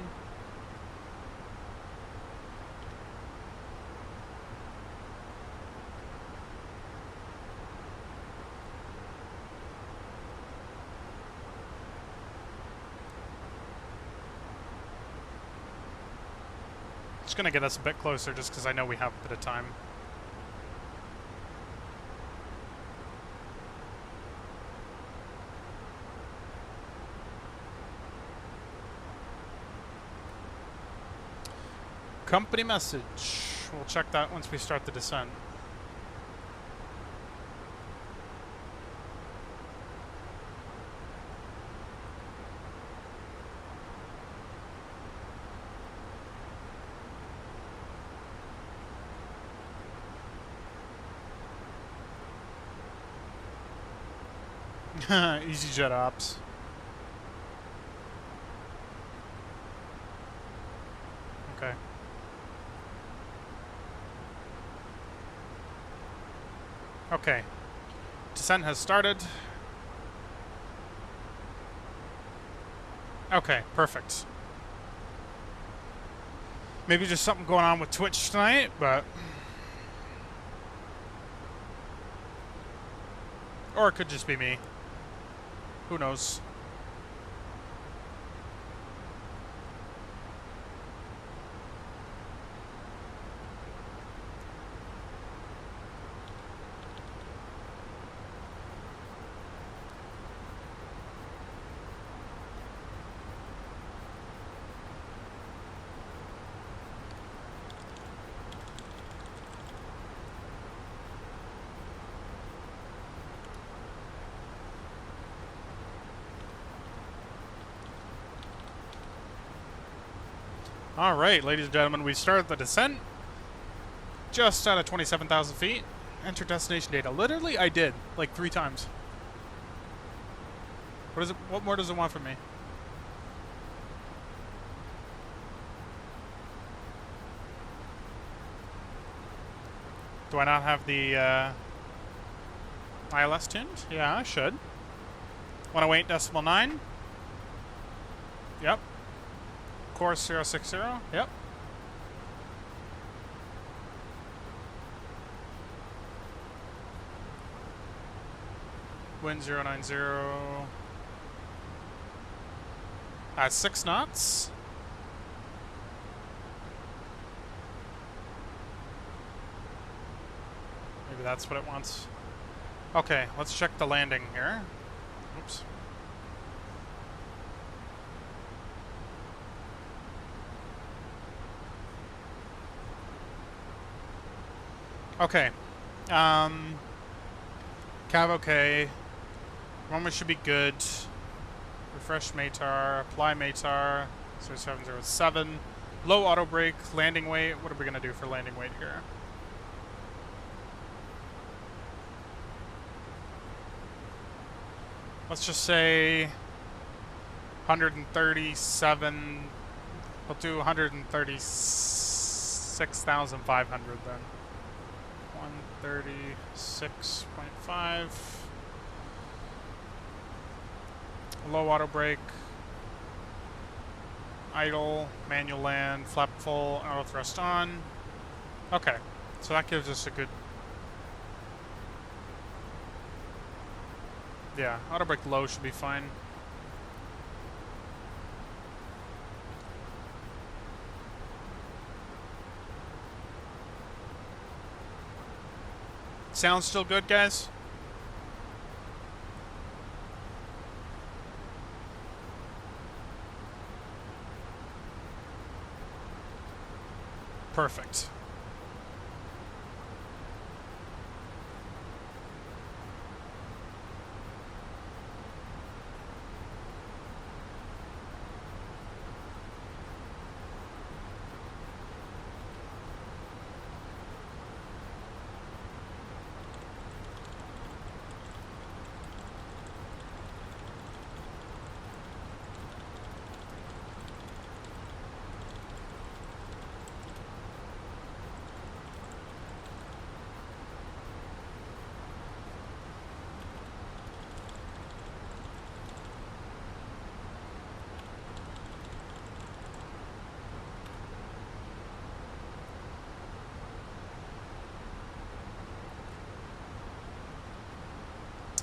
Just gonna get us a bit closer just because I know we have a bit of time. company message. We'll check that once we start the descent. EasyJet ops. Okay. Okay. Descent has started. Okay, perfect. Maybe just something going on with Twitch tonight, but... Or it could just be me. Who knows? All right, ladies and gentlemen, we started the descent just out of 27,000 feet. Enter destination data. Literally, I did like 3 times. What is it? What more does it want from me? Do I not have the ILS tuned? Yeah, I should. 108.9. Yep. Course 060. Yep. Wind 090. 6 knots. Maybe that's what it wants. Okay, let's check the landing here. Oops. Okay. Cav okay. Runway should be good. Refresh METAR. Apply METAR. 0707. Low auto brake. Landing weight. What are we going to do for landing weight here? Let's just say 137. We'll do 136,500 then. 136.5. Low auto brake. Idle. Manual land. Flap full. Auto thrust on. Okay. So that gives us a good... Yeah. Auto brake low should be fine. Sounds still good, guys? Perfect.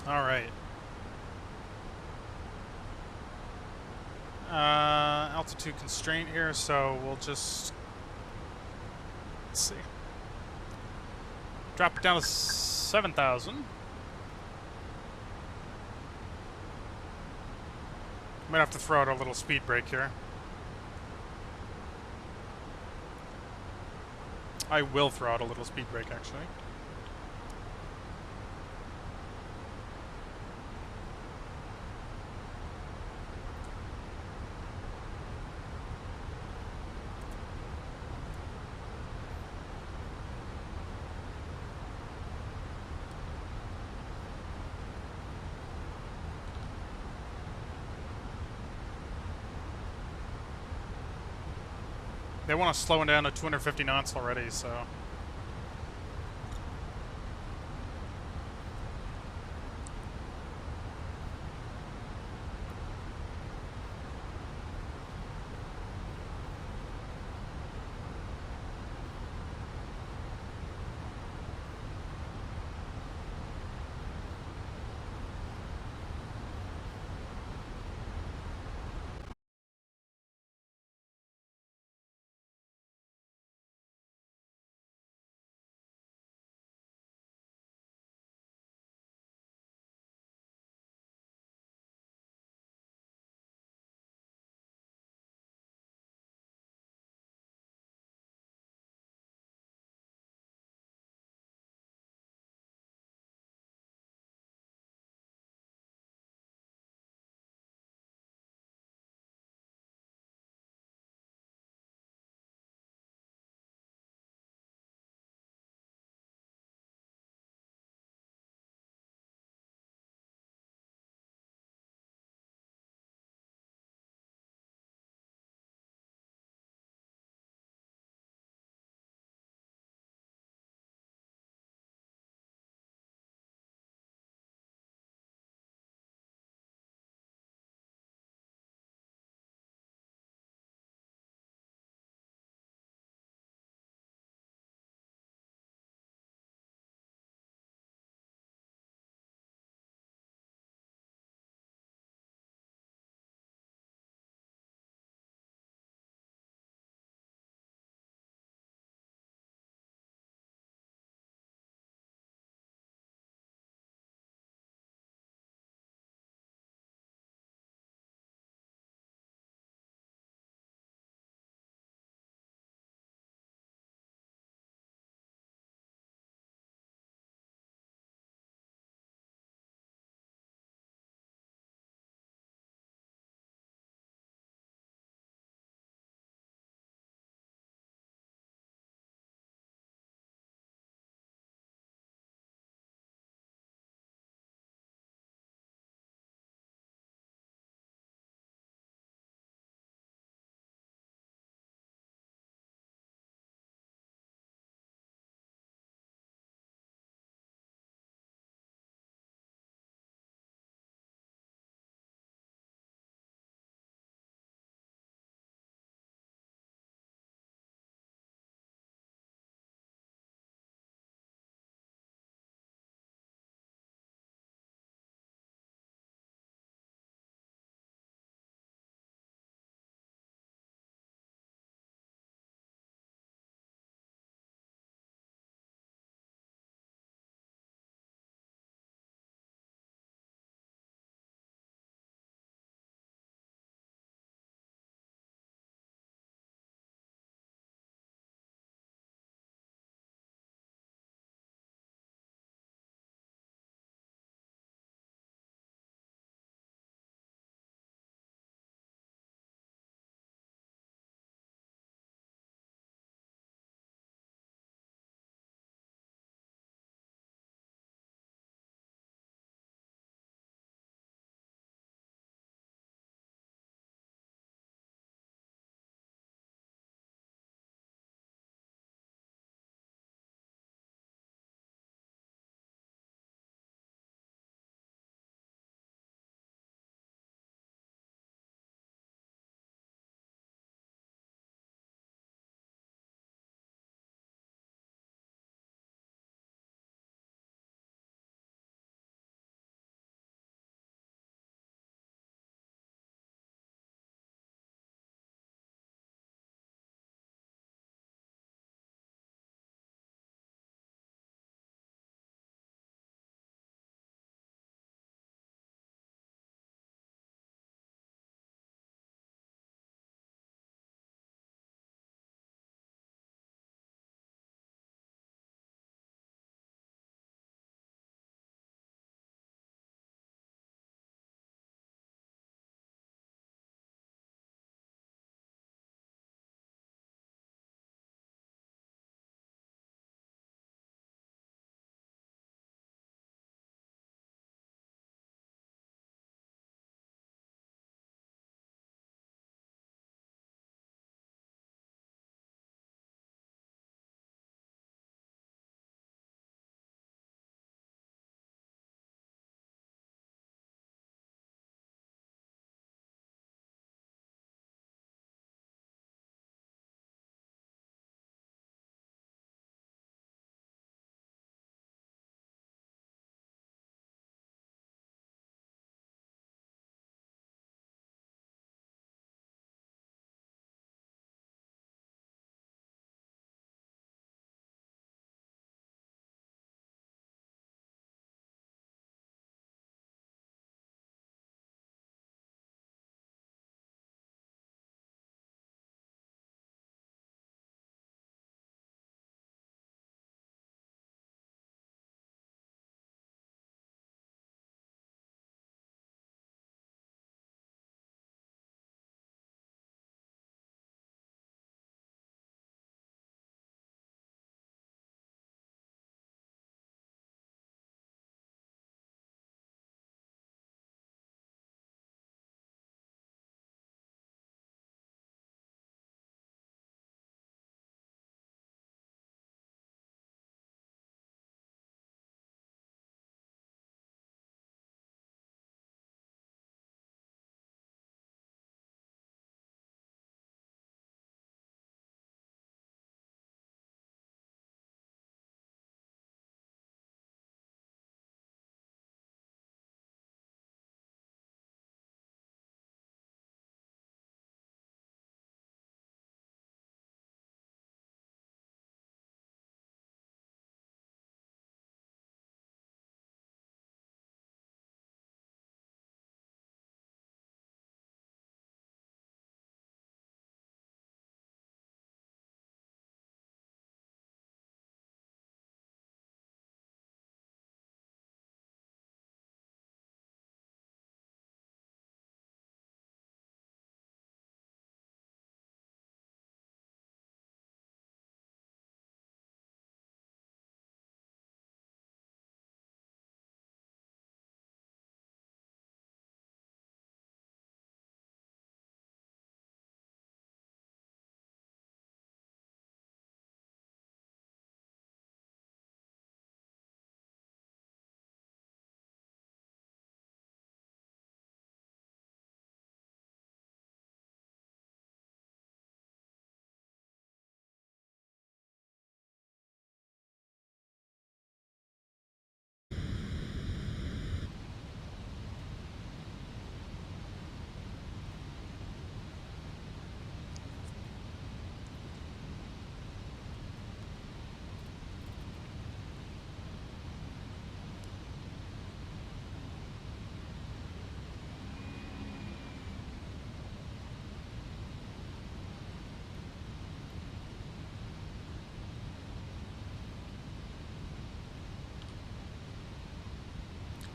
All right. Altitude constraint here, so we'll just... Let's see. Drop it down to 7,000. Might have to throw out a little speed brake here. I will throw out a little speed brake, actually. They want us slowing down to 250 knots already, so...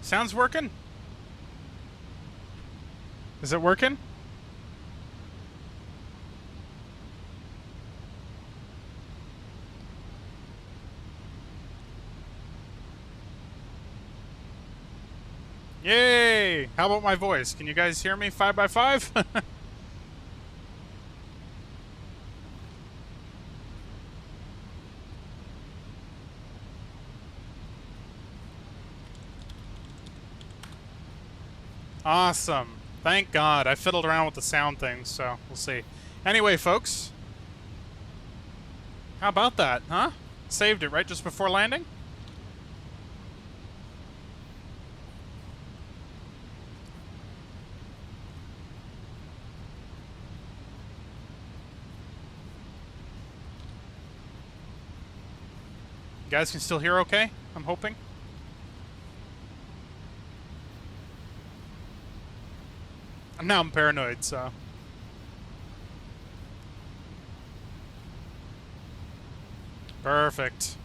Sounds working? Is it working? Yay! How about my voice? Can you guys hear me 5x5? Awesome. Thank God. I fiddled around with the sound thing, so we'll see. Anyway, folks. How about that, huh? Saved it right just before landing? You guys can still hear okay? I'm hoping. Now I'm paranoid, so. Perfect.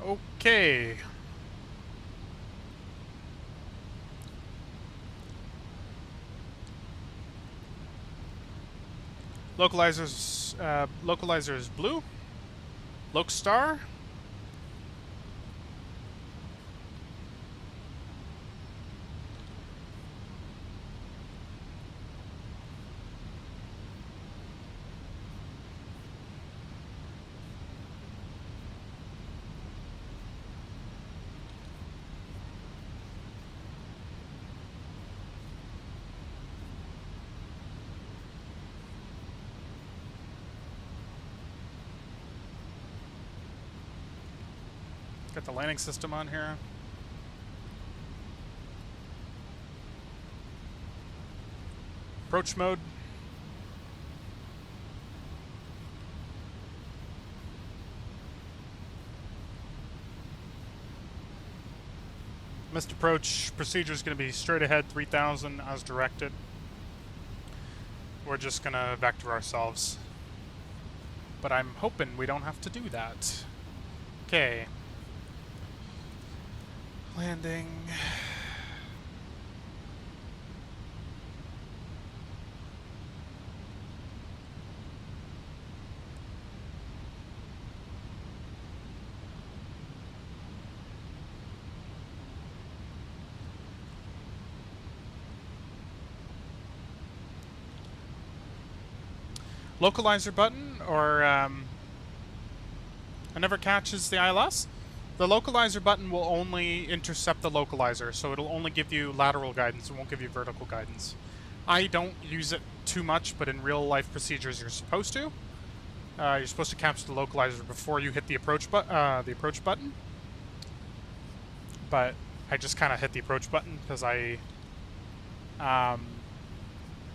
Okay. Localizer is blue. Loc star. Got the landing system on here. Approach mode. Missed approach procedure is going to be straight ahead 3000 as directed. We're just going to vector ourselves. But I'm hoping we don't have to do that. Okay. Landing. Localizer button, or it never catches the ILS. The localizer button will only intercept the localizer, so it'll only give you lateral guidance. It won't give you vertical guidance. I don't use it too much, but in real life procedures you're supposed to. You're supposed to capture the localizer before you hit the approach button. But I just kind of hit the approach button because I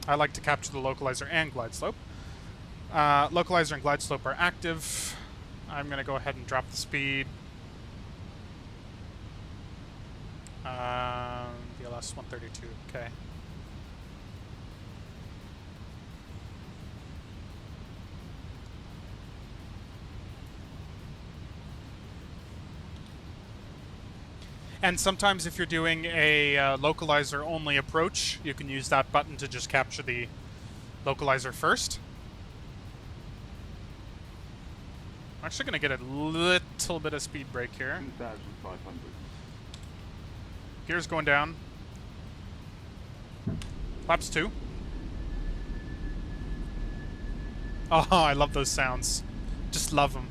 like to capture the localizer and glide slope. Localizer and glide slope are active. I'm going to go ahead and drop the speed. DLS 132, okay. And sometimes if you're doing a localizer only approach, you can use that button to just capture the localizer first. I'm actually going to get a little bit of speed break here. 2,500. Gears going down. Flaps 2. Oh, I love those sounds. Just love them.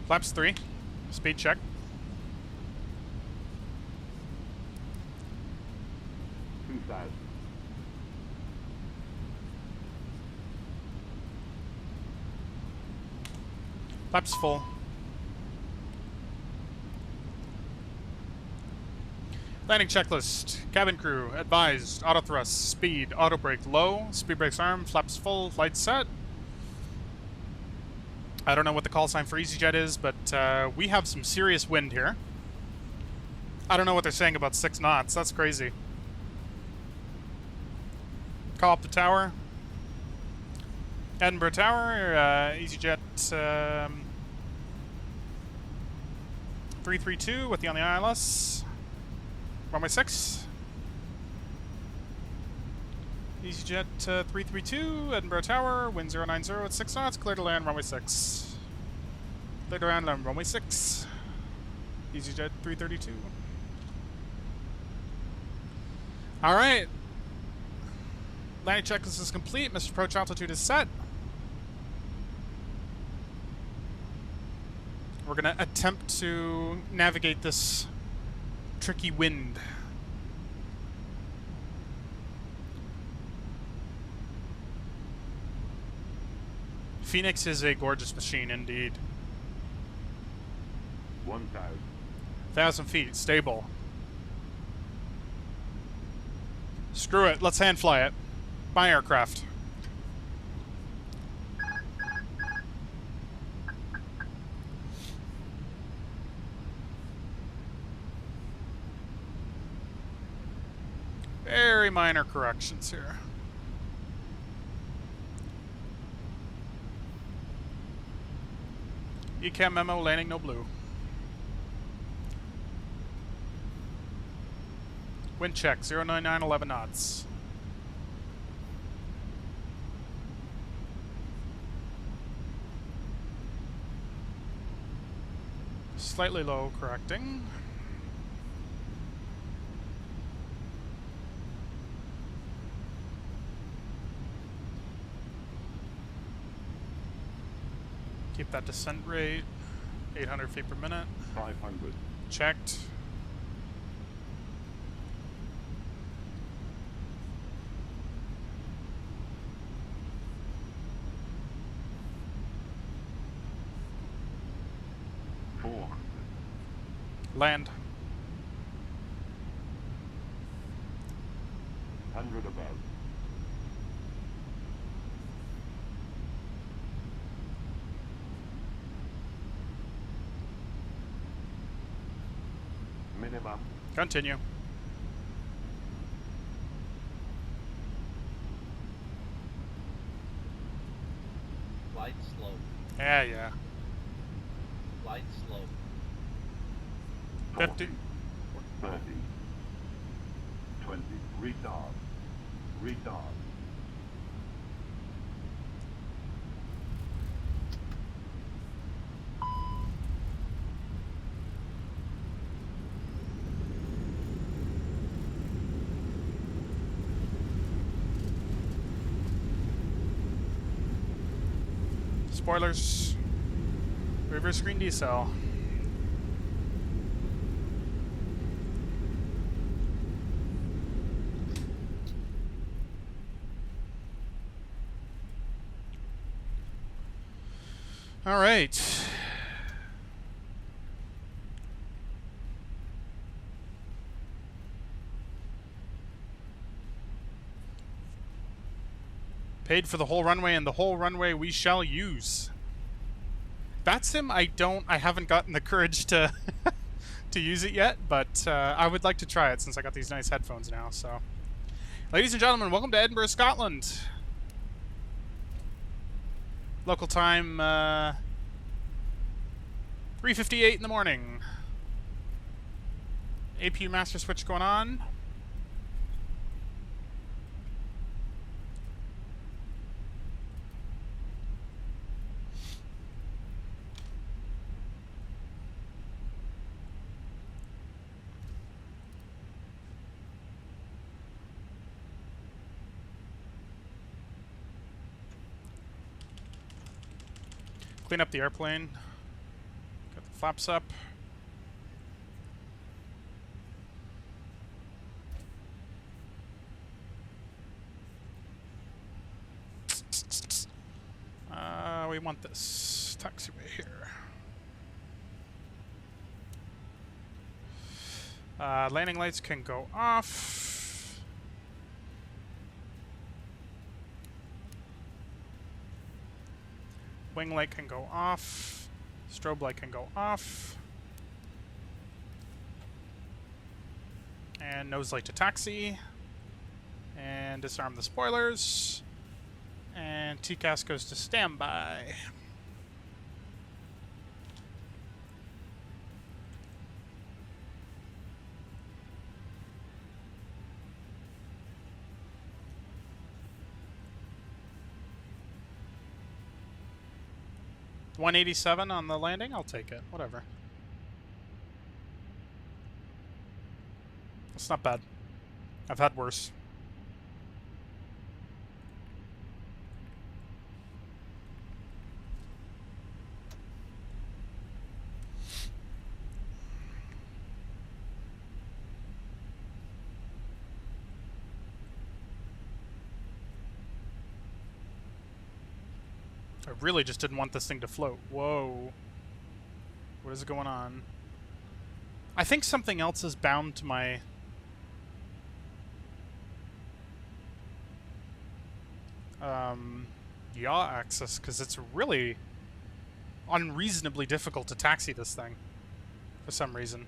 Flaps 3. Speed check. Flaps full. Landing checklist. Cabin crew. Advised. Auto thrust. Speed. Auto brake low. Speed brakes arm. Flaps full. Lights set. I don't know what the call sign for EasyJet is, but we have some serious wind here. I don't know what they're saying about 6 knots. That's crazy. Call up the tower. Edinburgh Tower. EasyJet 332 with the on the ILS. Runway 6. EasyJet 332, Edinburgh Tower, wind 090 at 6 knots, clear to land, runway 6. Clear to land, runway 6. EasyJet 332. Alright. Landing checklist is complete, Mr. Approach altitude is set. We're going to attempt to navigate this tricky wind. Fenix is a gorgeous machine indeed. 1,000 feet, stable. Screw it, let's hand fly it. My aircraft. Very minor corrections here. ECAM memo, landing no blue. Wind check, 099, 11 knots. Slightly low, correcting. Keep that descent rate, 800 feet per minute. 500. Checked. Land. 100 above. Minimum. Continue. Light slope. Yeah. Light slope. 50. 30. 20. Retard. Retard. Spoilers. Reverse screen decel. All right. Paid for the whole runway, and the whole runway we shall use. That sim, I haven't gotten the courage to to use it yet, but I would like to try it since I got these nice headphones now. So, ladies and gentlemen, welcome to Edinburgh, Scotland. Local time 3:58 in the morning. APU master switch going on. Clean up the airplane. Got the flaps up. We want this. taxiway here. Landing lights can go off. Wing light can go off. Strobe light can go off. And nose light to taxi. And disarm the spoilers. And TCAS goes to standby. $187 on the landing? I'll take it. Whatever. It's not bad. I've had worse. I really just didn't want this thing to float. Whoa. What is going on? I think something else is bound to my... yaw axis, because it's really unreasonably difficult to taxi this thing for some reason.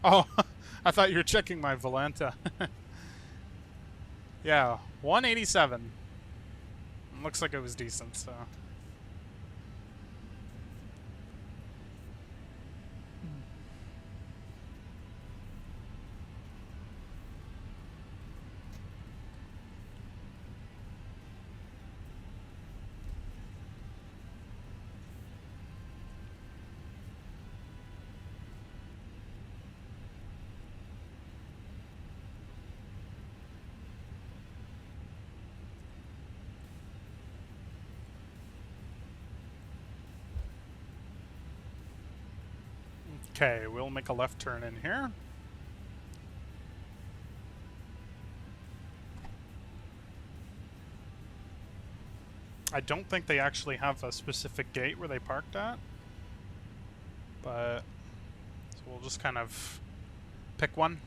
Oh, I thought you were checking my Volanta. Yeah, 187. Looks like it was decent, so... Okay, we'll make a left turn in here. I don't think they actually have a specific gate where they parked at. But so we'll just kind of pick one.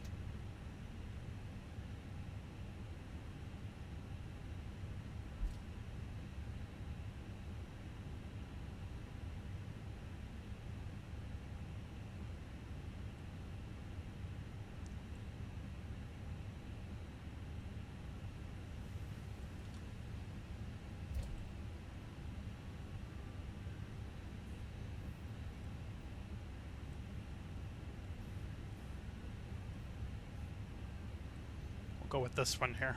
Go with this one here.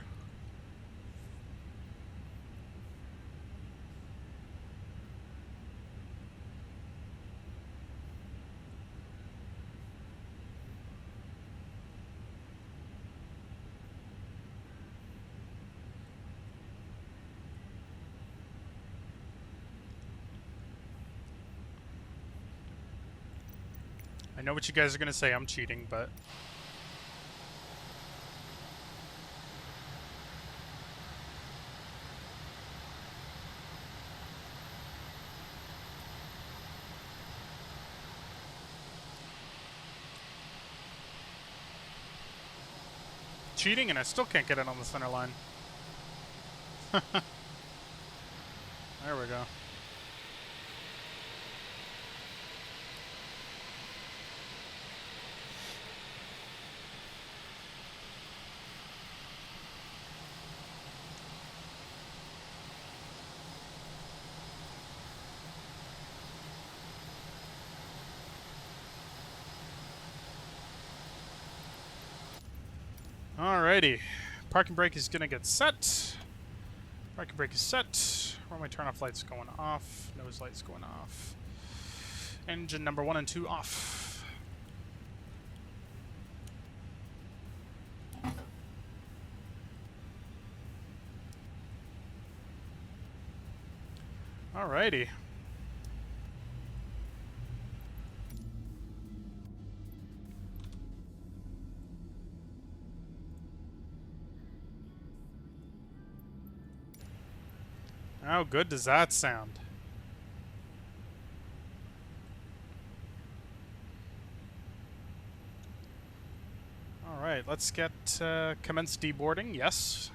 I know what you guys are going to say, I'm cheating, but... cheating, and I still can't get it on the center line. There we go. Alrighty, parking brake is gonna get set. Parking brake is set. Where are my turn-off lights going off? Nose lights going off. Engine number 1 and 2 off. Alrighty. How good does that sound? Alright, let's get commence deboarding, yes.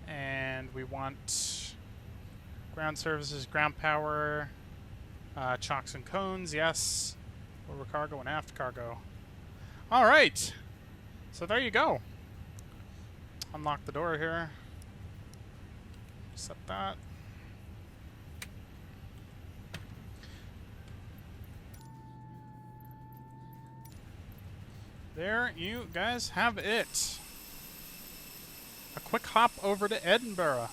And we want ground services, ground power, chocks and cones, yes. Forward cargo and aft cargo. Alright, so there you go. Unlock the door here. Set that. There you guys have it. A quick hop over to Edinburgh.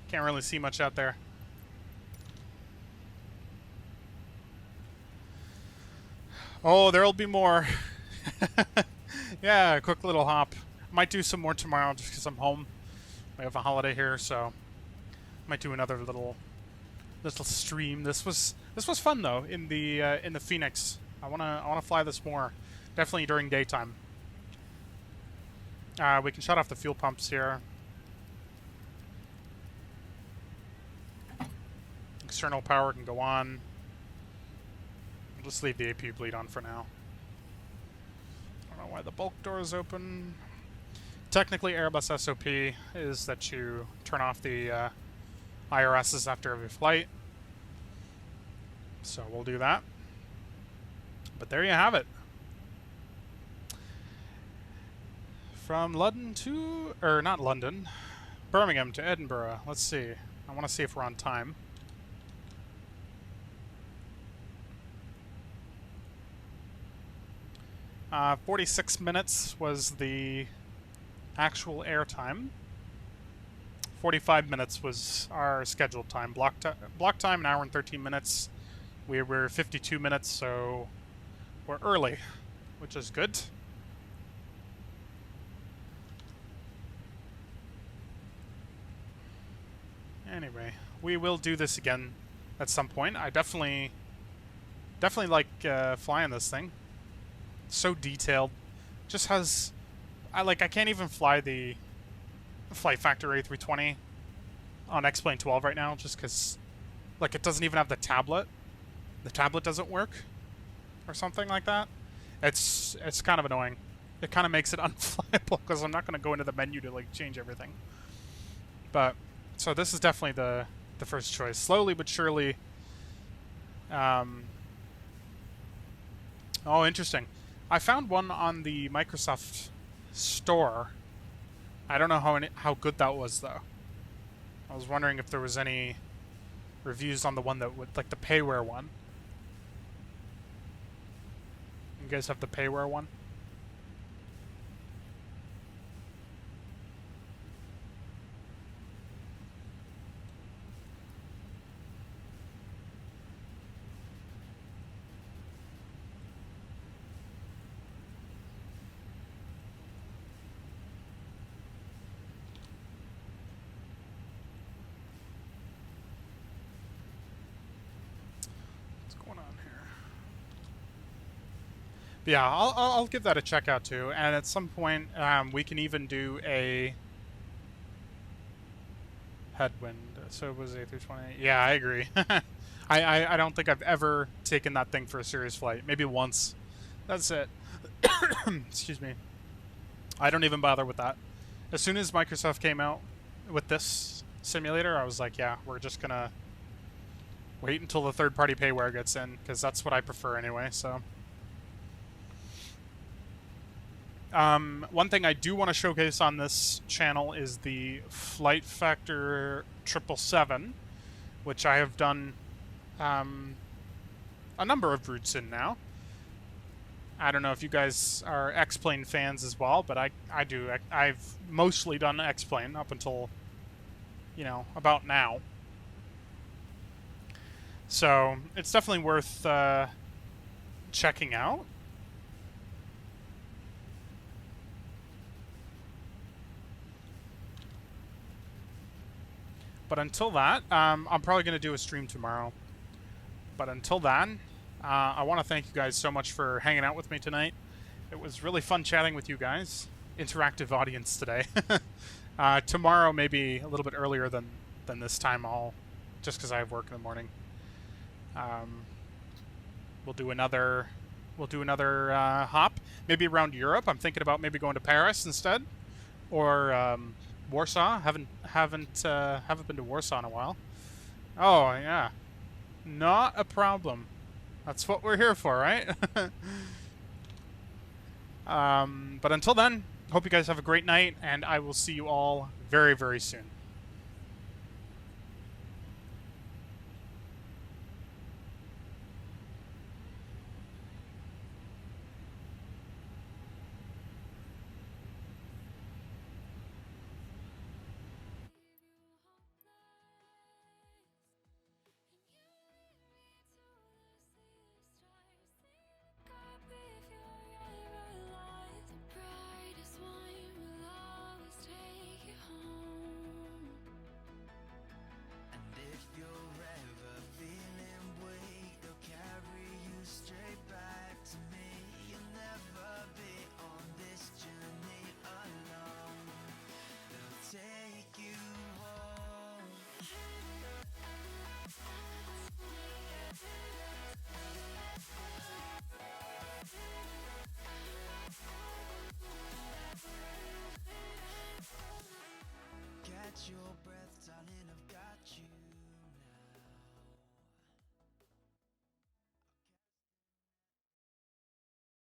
Can't really see much out there. Oh, there'll be more. Yeah, a quick little hop. Might do some more tomorrow just because I'm home. We have a holiday here, so might do another little stream. This was fun though in the Fenix. I wanna fly this more. Definitely during daytime. We can shut off the fuel pumps here. External power can go on. I'll just leave the AP bleed on for now. I don't know why the bulk door is open. Technically, Airbus SOP is that you turn off the IRSs after every flight. So we'll do that. But there you have it. From London to, or not London, Birmingham to Edinburgh. Let's see. I want to see if we're on time. Uh, 46 minutes was the actual air time. 45 minutes was our scheduled time. Block time, an hour and 13 minutes. We were 52 minutes, so we're early, which is good. Anyway, we will do this again at some point. I definitely like flying this thing. So detailed. Just has, I can't even fly the Flight Factor A320 on X-Plane 12 right now, just because, like, it doesn't even have the tablet. The tablet doesn't work, or something like that. It's kind of annoying. It kind of makes it unflyable because I'm not going to go into the menu to like change everything. But so this is definitely the first choice. Slowly but surely. Oh, interesting. I found one on the Microsoft store. I don't know how good that was though. I was wondering if there was any reviews on the one that would, like the payware one. You guys have the payware one? Yeah, I'll give that a check out too, and at some point we can even do a headwind. So it was A320. Yeah, I agree. I don't think I've ever taken that thing for a serious flight. Maybe once. That's it. Excuse me. I don't even bother with that. As soon as Microsoft came out with this simulator, I was like, yeah, we're just gonna wait until the third-party payware gets in, because that's what I prefer anyway. So. One thing I do want to showcase on this channel is the Flight Factor 777, which I have done a number of routes in now. I don't know if you guys are X-Plane fans as well, but I do. I've mostly done X-Plane up until, you know, about now. So it's definitely worth checking out. But until that, I'm probably going to do a stream tomorrow. But until then, I want to thank you guys so much for hanging out with me tonight. It was really fun chatting with you guys. Interactive audience today. Tomorrow maybe a little bit earlier than Then this time I'll, just because I have work in the morning, we'll do another hop, maybe around Europe. I'm thinking about maybe going to Paris instead, or Warsaw. Haven't been to Warsaw in a while. Oh yeah, not a problem. That's what we're here for, right? But until then, hope you guys have a great night, and I will see you all very, very soon.